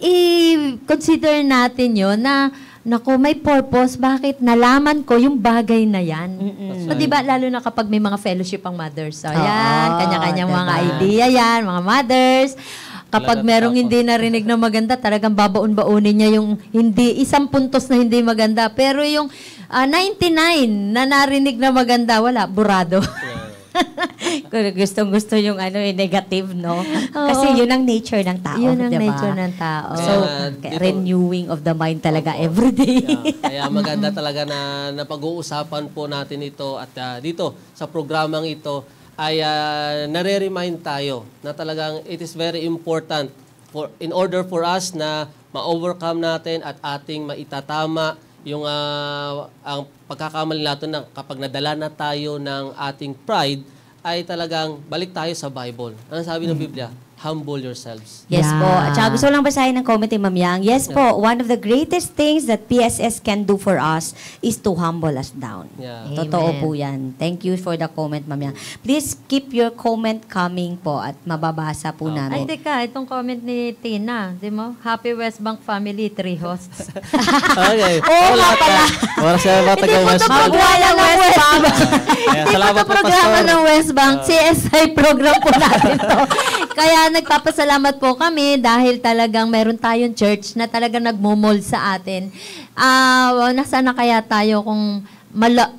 i-consider natin yun na, naku, may purpose, bakit nalaman ko yung bagay na yan. So, di ba, lalo na kapag may mga fellowship ang mothers. So, yan, kanya-kanyang mga idea yan, mga mothers. Kapag merong hindi narinig na maganda, talagang babaon-baonin niya yung isang puntos na hindi maganda. Pero yung 99 na narinig na maganda, wala, burado. Gustong-gusto yung negative, no? Kasi yun ang nature ng tao, yun ang diba? nature ng tao. So, renewing of the mind talaga every day. Kaya maganda talaga na napag-uusapan po natin ito at dito sa programang ito ay nare-remind tayo na talagang it is very important in order for us na ma-overcome natin at ating maitatama yung ang pagkakamali natin na kapag nadala na tayo ng ating pride ay talagang balik tayo sa Bible. Ano sabi ng Biblia? Humble yourselves. Yes po. At saka gusto lang basahin ng comment ni Ma'am Yang. Yes po, one of the greatest things that PSS can do for us is to humble us down. Yeah. Totoo po yan. Thank you for the comment, Ma'am Yang. Please keep your comment coming po at mababasa po Ay, namin. teka, itong comment ni Tina, di mo? Happy West Bank family, 3 hosts. Okay. Oo nga pala. Wala siya mga taga-West Bank. Magwala ng West Bank. Hindi salamat po po, programa Pastor. ng West Bank. CSI program po natin to. Kaya nagpapasalamat po kami dahil talagang meron tayong church na talagang nagmo-mold sa atin. Nasaan na kaya tayo kung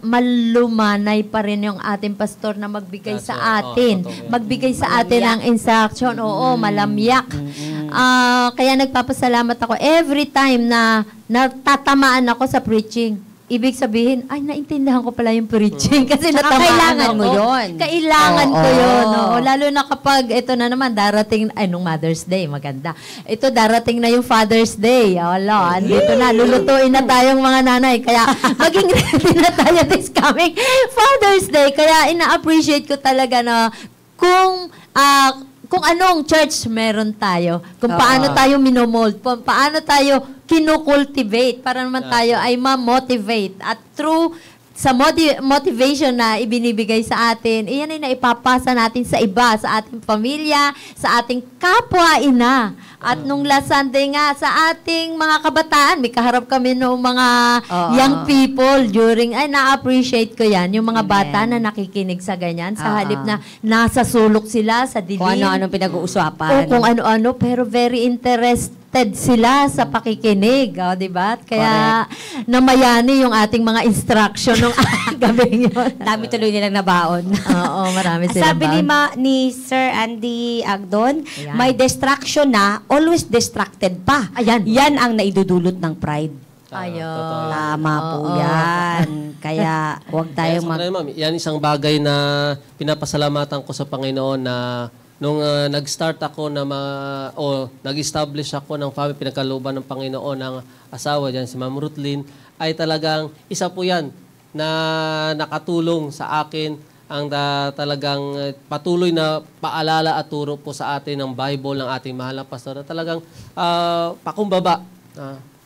malumanay pa rin yung ating pastor na magbigay sa atin. Magbigay sa atin ang instruction. Oo, malamyak. Kaya nagpapasalamat ako every time na natatamaan ako sa preaching. Ibig sabihin, ay, naintindihan ko pala yung preaching kasi Tsaka natamaan kailangan ako. mo yun. Kailangan ko yun. Oo. Lalo na kapag ito na naman, darating, nung Mother's Day, maganda. Ito, darating na yung Father's Day. Wala, andito na, lulutuin na tayong mga nanay. Kaya, maging ready na tayo this coming Father's Day. Kaya, ina-appreciate ko talaga na kung anong church meron tayo, kung paano tayo minomold, kung paano tayo kinocultivate para naman tayo ay ma-motivate. At through sa motivation na ibinibigay sa atin, iyan ay naipapasa natin sa iba, sa ating pamilya, sa ating kapwa-ina. At nung last Sunday nga, sa ating mga kabataan, may kaharap kami ng mga young people during, na-appreciate ko yan, yung mga bata na nakikinig sa ganyan, sa halip na nasa sulok sila, sa dilim. Kung ano-anong pinag-uusapan. O kung ano-ano, pero very interested sila sa pakikinig, di ba? Kaya namayani yung ating mga instruction nung gabi yun. Dami tuloy nilang nabaon. Oo, marami silang Sabi ni Sir Andy Agdon, Ayan. may distraction na, always distracted pa. Ayan. Yan ang naidudulot ng pride. Ayun. Tama po yan. Kaya huwag tayong Yan isang bagay na pinapasalamatan ko sa Panginoon na nung nag-start ako na nag-establish ako ng family, pinagkalooban ng Panginoon ng asawa dyan, si Ma'am Ruthlyn, ay talagang isa po yan na nakatulong sa akin ang talagang patuloy na paalala at turo po sa atin ng Bible ng ating mahal na pastor na talagang pakumbaba.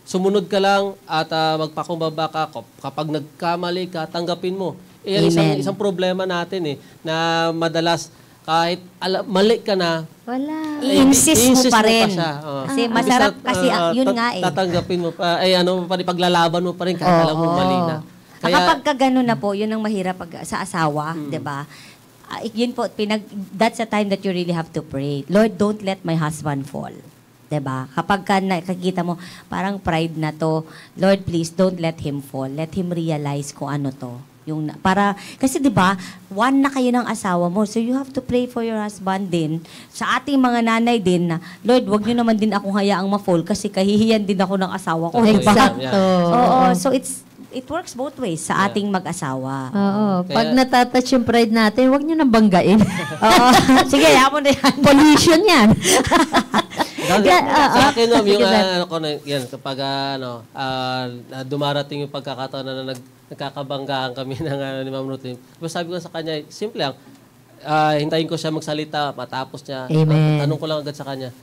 Sumunod ka lang at magpakumbaba ka. Kapag nagkamali ka, tanggapin mo. Yan isang problema natin na madalas kahit mali ka na, Wala. i-insist mo pa rin. Kasi masarap kasi yun nga eh. Tatanggapin mo pa, paglalaban mo pa rin kahit alam mo mali na. Kapag gano'n na po, yun ang mahirap sa asawa, di ba? Yun po, that's the time that you really have to pray. Lord, don't let my husband fall. Diba? Kapag nakikita mo, parang pride na to, Lord, please don't let him fall. Let him realize kung ano to. Kasi 'di ba, one na kayo ng asawa mo. So you have to pray for your husband din. Sa ating mga nanay din na, Lord, wag niyo naman din akong hayaang ma-fall kasi kahihiyan din ako ng asawa ko, 'di ba? Exacto. Oo, so it's it works both ways sa ating mag-asawa. Oo. Pag Kaya- natatouch yung pride natin, huwag nyo nang banggain. Oo. Sige, mo na yan. Pollution yan. Sa akin, ma'am, yung Sige, sir. ano ko na, yan, kapag dumarating yung pagkakataon na nagkakabanggaan kami ng ni Ma'am Ruth, sabi ko sa kanya, simple lang, hintayin ko siya magsalita, matapos niya, Amen. tanong ko lang agad sa kanya,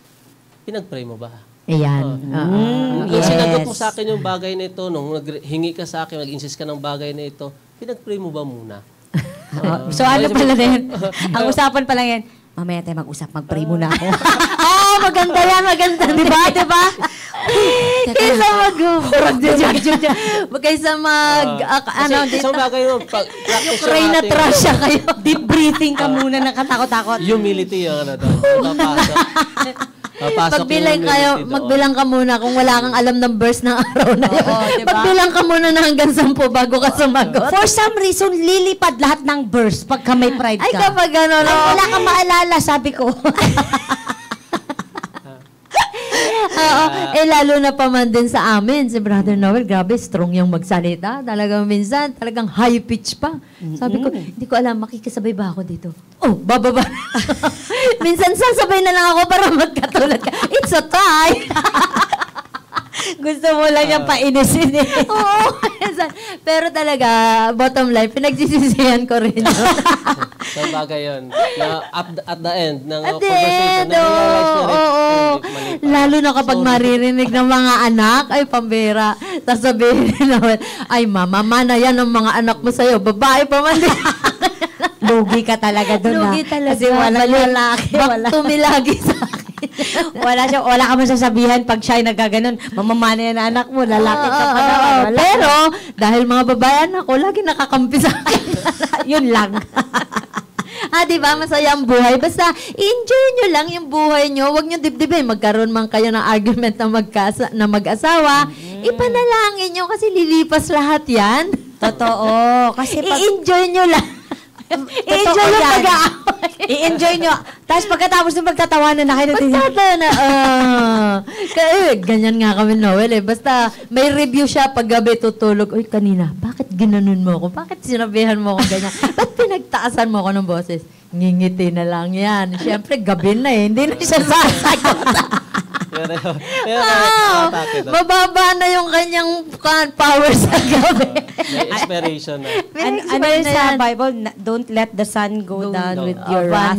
pinag-pray mo ba? Ayan. Nung sinagot mo sa akin yung bagay na ito, nung hingi ka sa akin, nag-insist ka ng bagay na ito, pinag-pray mo ba muna? So ano pala din? Ang usapan pala yan, mamaya tayo mag-usap, mag-pray muna ako. Maganda yan, maganda. Diba? Diba? Kaysa kaysa Isang bagay mo, practice pray na trasya kayo. Deep breathing ka muna ng katakot-takot. humility yung ano doon. Papasok Magbilang yung kayo, humility doon. magbilang ka muna kung wala kang alam ng verse ng araw na yun. Oo, diba? Magbilang ka muna na hanggang 10 bago ka sumagot. For some reason, lilipad lahat ng verse pagka may pride ka. Ay, kapag gano'n, Ay, wala kang maalala, sabi ko. Oo, lalo na pa man din sa amin, si Brother Noel, grabe, strong yung magsalita. Talagang minsan, talagang high pitch pa. Sabi ko, hindi ko alam, makikisabay ba ako dito? Oh, bababa. Minsan sasabay na lang ako para magkatulad ka. It's a tie. Gusto mo lang yung painisin eh. Oo. minsan. Pero talaga, bottom line, pinagsisisihan ko rin yun. Sa bagay yun. Na at the end ng At the conversation, end, oo. Lalo na kapag maririnig ng mga anak, ay pambira. Tapos sabihin naman, ay mama, mana yan ang mga anak mo sa'yo. Babae pa man din. Lugi ka talaga doon. Lugi talaga. Kasi walang lalaki. Back to me lagi sa akin. Wala ka masasabihan pag siya'y nagkaganon. Mamamana yan ang anak mo, lalaki ka pa naman. Wala. Pero, dahil mga babae anak ko, lagi nakakampi sa akin. Yun lang. Diba? Masaya ang buhay. Basta, enjoy nyo lang yung buhay nyo. Huwag nyo dibdibin. Magkaroon man kayo ng argument na mag-asawa. Ipanalangin nyo kasi lilipas lahat yan. Totoo. Kasi pag... I-enjoy nyo lang. I-enjoy yung yan. pag-aaway. I-enjoy nyo. Tapos pagkatapos ng magtatawanan na kayo. Kaya, ganyan nga kami, Noel eh. Basta, may review siya pag gabi tutulog. Uy, kanina, bakit ginanon mo ako? Bakit sinabihan mo ako ganyan? Ba't pinagtaasan mo ako ng boses? Ngingiti na lang yan. Siyempre, gabi na eh. Hindi na siya sasagot. Mababa na yung kanyang power sa gabi. May inspiration na. Ano yun sa Bible? Don't let the sun go down with your wrath.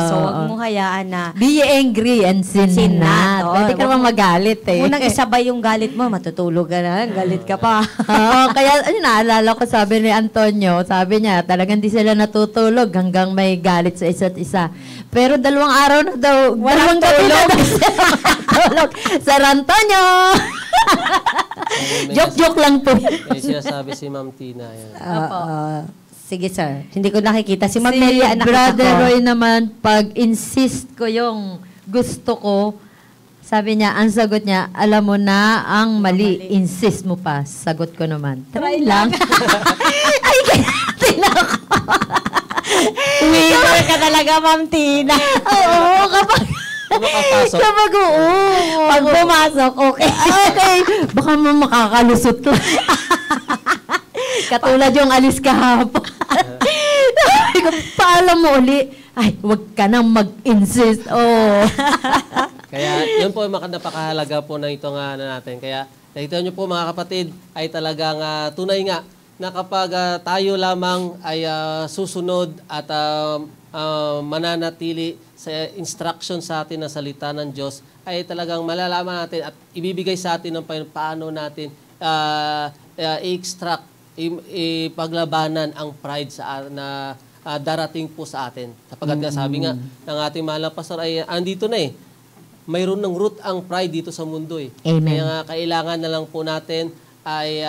So, huwag mo hayaan na Be angry and sin Sin not. not. Pwede ka Wag naman mo- magalit eh. unang isabay yung galit mo, matutulog ka na. Galit ka pa. Oo, kaya ayun, naalala ko sabi ni Antonio, sabi niya talagang di sila natutulog hanggang may galit sa isa't isa. Pero 2 araw na daw, Walang 2 gabi na tulog. daw sila matulog. Sir Antonio! Joke-joke lang po. May sinasabi si Ma'am Tina. Yan. Sige, sir. Hindi ko nakikita. Si Ma'am Si Nelia, nakita Brother ko. Roy naman, pag insist ko yung gusto ko, sabi niya, ang sagot niya, alam mo na ang mali, insist mo pa. Sagot ko naman, try lang. Ay, kaya tinako. Winner ka talaga, Ma'am Tina. Oo, kapag... Makapasok. Kapag oo. Pag pumasok, okay. Okay. Baka mo makakalusot ko. Katulad yung alis kahapon. Sabi ko, paalam mo uli. Ay, huwag ka nang mag-insist. Oh. Kaya yun po yung napakahalaga po na ito nga natin. Kaya nakita nyo po mga kapatid ay talagang tunay nga na kapag tayo lamang ay susunod at mananatili sa instruction sa atin ng salita ng Diyos ay talagang malalaman natin at ibibigay sa atin ng paano natin i-extract, ipaglabanan ang pride na darating po sa atin. Sapagkat nga sabi nga ng ating mahal na pastor ay andito na eh. Mayroon ng root ang pride dito sa mundo eh. Amen. Kaya nga kailangan na lang po natin ay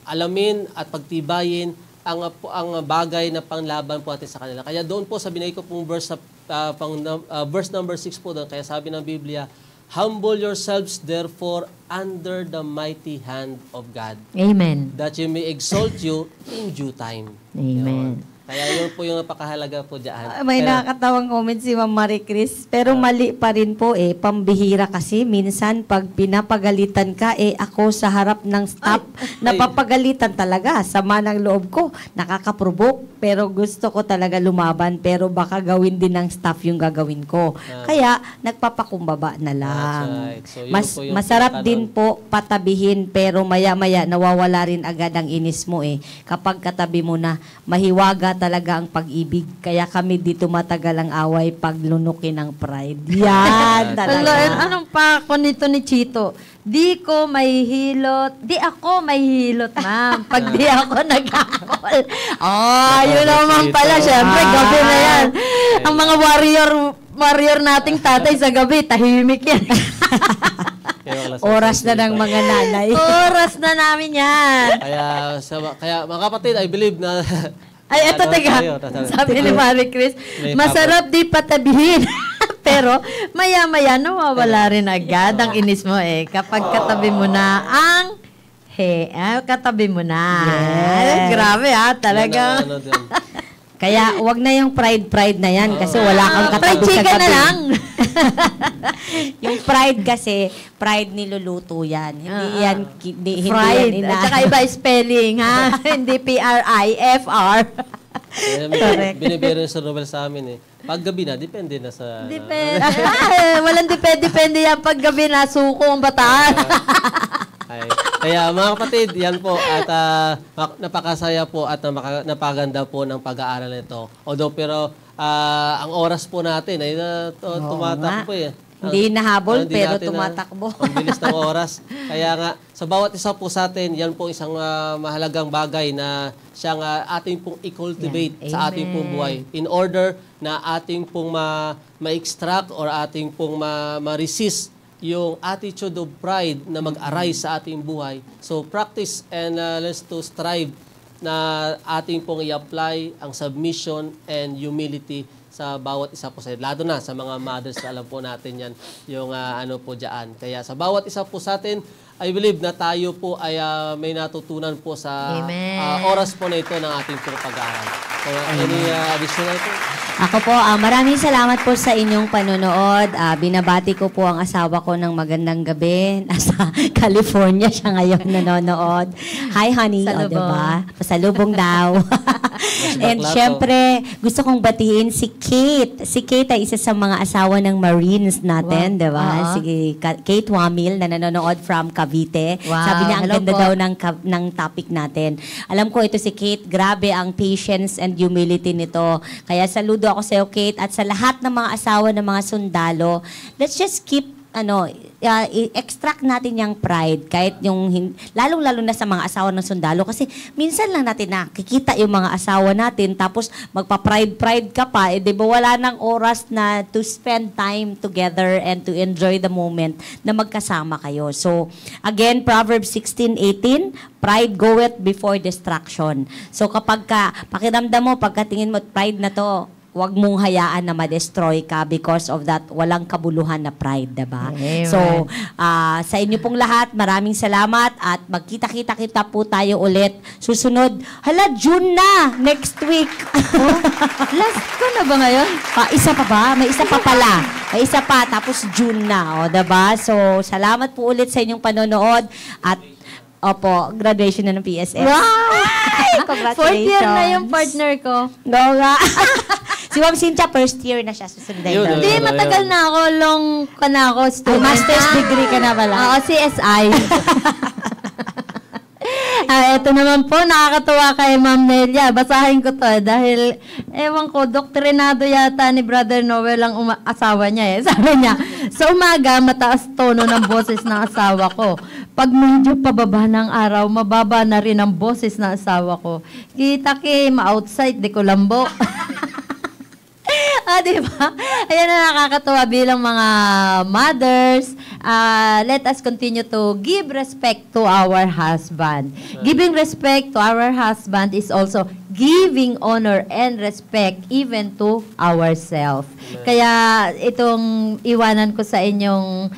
alamin at pagtibayin ang bagay na panglaban po natin sa kanila. Kaya doon po sa binigay ko pong verse verse number 6 po doon. Kaya sabi ng Biblia, humble yourselves therefore under the mighty hand of God, Amen. that He may exalt you in due time. Amen. Yun. Kaya yun po yung napakahalaga po dyan. May nakakatawang comment si Ma'am Marie Chris, pero mali pa rin po pambihira kasi minsan pag pinapagalitan ka ako sa harap ng staff, napapagalitan talaga, sama ng loob ko, nakaka-provoke, pero gusto ko talaga lumaban, pero baka gawin din ng staff yung gagawin ko. Kaya nagpapakumbaba na lang. Right. So, Masarap din po patabihin, pero maya-maya nawawala rin agad ang inis mo kapag katabi mo na, mahiwaga talaga ang pag-ibig. Kaya kami dito matagal ang away pag lunukin ng pride. Yan talaga. Anong pa ako nito ni Chito? Di ako may hilot, ma'am. Pag di ako nag-akol. Yun naman pala. Siyempre, gabi na yan. Ang mga warrior nating tatay sa gabi, tahimik yan. Oras na ng mga nanay. Oras na namin yan. Kaya mga kapatid, I believe na... Eto, teka. Sabi ni Marie Chris, masarap di patabihin. Pero, maya-maya, nawawala rin agad ang inis mo kapag katabi mo na ang katabi mo na. Yes. Grabe talaga. Kaya, wag na yung pride na yan kasi wala kang katabi fried sa chicken tabi. na lang. Yung pride kasi, pride niluluto yan. Hindi yan, hindi Fried. yan At saka iba spelling, ha? Hindi P-R-I-F-R. Binibiro sa Nobel sa amin Pag gabi na, depende na sa... Depende. Walang depende yan. Pag gabi na, suko ang bataan. Kaya mga kapatid, yan po. At napakasaya po at napaganda po ng pag-aaral nito. Pero ang oras po natin ay tumatakbo Hindi nahabol, pero tumatakbo. Ang bilis ng oras. Kaya nga, sa bawat isa po sa atin, yan po isang mahalagang bagay na siyang ating pong i-cultivate sa ating pong buhay. In order na ating pong ma-extract or ating pong ma-resist yung attitude of pride na mag-arise sa ating buhay. So, practice and let's to strive na ating pong i-apply ang submission and humility sa bawat isa po sa lalo na sa mga mothers na alam po natin yan yung ano po dyan. Kaya sa bawat isa po sa atin, I believe na tayo po ay may natutunan po sa oras po na ito ng ating pong pag-aaral. So, any additional po? Ako po, maraming salamat po sa inyong panonood. Binabati ko po ang asawa ko ng magandang gabi. Nasa California siya ngayon nanonood. Hi, honey. O, diba? Pasalubong daw. And syempre, gusto kong batiin si Kate. Si Kate ay isa sa mga asawa ng Marines natin, diba? Si Kate Wamil na nanonood from Cavite. Sabi niya, ang ganda daw ng topic natin. Alam ko, ito si Kate, grabe ang patience and humility nito. Kaya saludo ako sa iyo, Kate, at sa lahat ng mga asawa ng mga sundalo. Let's just keep i-extract natin yung pride kahit yung lalong-lalo na sa mga asawa ng sundalo kasi minsan lang natin nakikita yung mga asawa natin tapos magpa-pride ka pa di ba wala nang oras na to spend time together and to enjoy the moment na magkasama kayo. So again, Proverbs 16:18, pride goeth before destruction. So kapag pakiramdam mo, pagkatingin mo pride na to, huwag mong hayaan na ma-destroy ka because of that walang kabuluhan na pride, diba? Amen. So, sa inyo pong lahat, maraming salamat at magkita-kita po tayo ulit. Susunod, June na! Next week! Last ko na ba ngayon? Isa pa ba? May isa pa pala. May isa pa, tapos June na, diba? So, salamat po ulit sa inyong panonood at graduation na ng PSS. Wow! Congratulations. Fourth year na yung partner ko. nga. Si Ma'am Cynthia, first year na siya. Susunod na Hindi, matagal na ako. Long ka na ako. Master's degree ka na pala. Oo, CSI. Ito naman po, nakakatuwa kay Ma'am Nelia. Basahin ko to dahil, ewan ko, doktrinado yata ni Brother Noel ang asawa niya Sabi niya, sa umaga, mataas tono ng boses ng asawa ko. Pag medyo pababa ng araw, mababa na rin ang boses ng asawa ko. Kita ma-outside, di ko lambo. Diba? Ayan na nakakatuwa bilang mga mothers. Let us continue to give respect to our husband. Giving respect to our husband is also giving honor and respect even to ourselves. Kaya itong iwanan ko sa inyong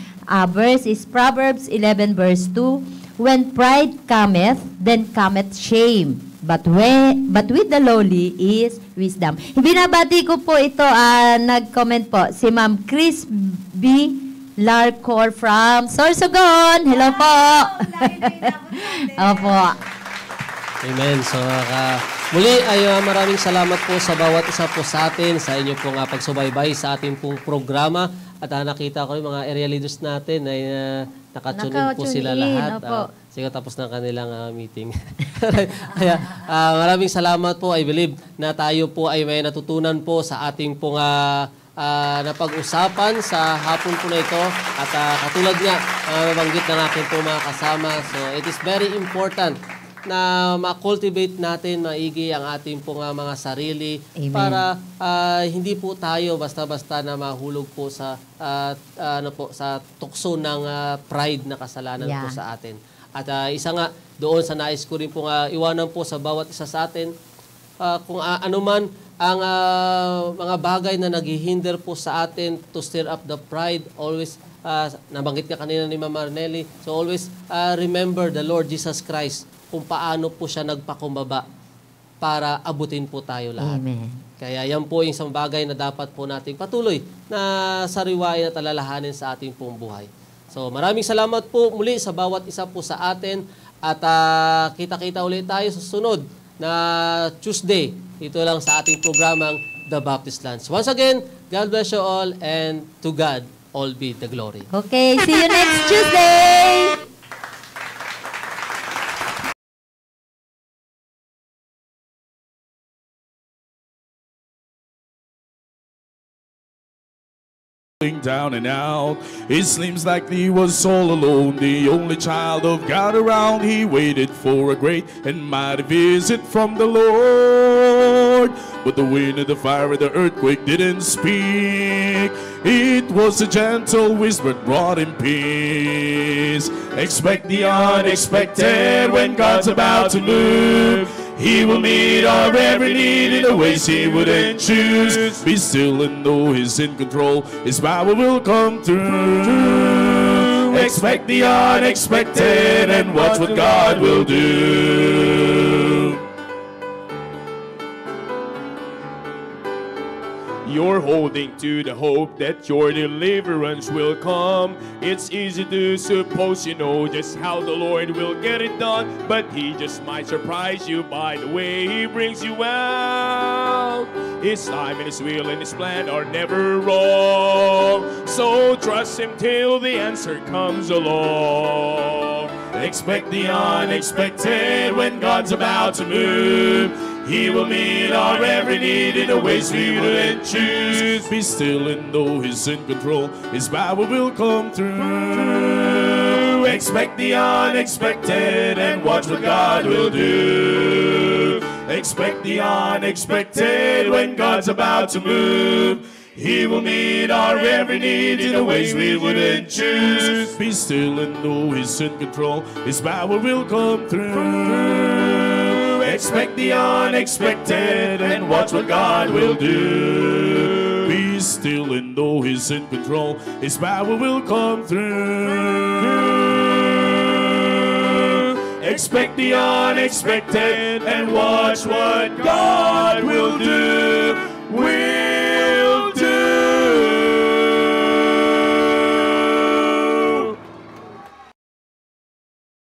verse is Proverbs 11 verse 2. When pride cometh, then cometh shame. but with the lowly is wisdom. Binabati ko po ito, nag-comment po, si Ma'am Chris B. Larcor from Sorsogon. Hello po. Opo. Amen. So, muli ay maraming salamat po sa bawat isa po sa atin, sa inyo pong pagsubaybay sa ating pong programa. At nakita ko yung mga area leaders natin ay nakatune in po sila lahat. Siguro tapos na kanilang meeting. Kaya maraming salamat po. I believe na tayo po ay may natutunan po sa ating pong napag-usapan sa hapon po na ito. At katulad nga, nabanggit ng aking po mga kasama. So it is very important na ma-cultivate natin maigi ang ating pong mga sarili. Amen. Para hindi po tayo basta-basta na mahulog po sa sa tukso ng pride na kasalanan po sa atin. At isa nga doon sa nais ko rin po iwanan po sa bawat isa sa atin kung ano man ang mga bagay na naghihinder po sa atin to stir up the pride, always nabanggit ka kanina ni Mama Arnelli, so always remember the Lord Jesus Christ, kung paano po siya nagpakumbaba para abutin po tayo lahat. Amen. Kaya yan po yung isang bagay na dapat po nating patuloy na sariwain at alalahanin sa ating pong buhay. So maraming salamat po muli sa bawat isa po sa atin at kita-kita ulit tayo sa sunod na Tuesday. Ito lang sa ating programang The Baptist Lunch. Once again, God bless you all and to God all be the glory. Okay, see you next Tuesday! Down and out, it seems like he was all alone, the only child of God around. He waited for a great and mighty visit from the Lord, but the wind and the fire and the earthquake didn't speak. It was a gentle whisper that brought him peace. Expect the unexpected when God's about to move. He will meet our every need in the ways he wouldn't choose. Be still and know he's in control. His power will come through. Expect the unexpected and watch what God will do. You're holding to the hope that your deliverance will come. It's easy to suppose you know just how the Lord will get it done, but he just might surprise you by the way he brings you out. His time and his will and his plan are never wrong, so trust him till the answer comes along. Expect the unexpected when God's about to move. He will meet our every need in the ways we wouldn't choose. Be still and know he's in control. His power will come through. Expect the unexpected and watch what God will do. Expect the unexpected when God's about to move. He will meet our every need in the ways we wouldn't choose. Be still and know he's in control. His power will come through. Expect the unexpected and watch what God will do. Be still and know he's in control. His power will come through. Expect the unexpected and watch what God will do.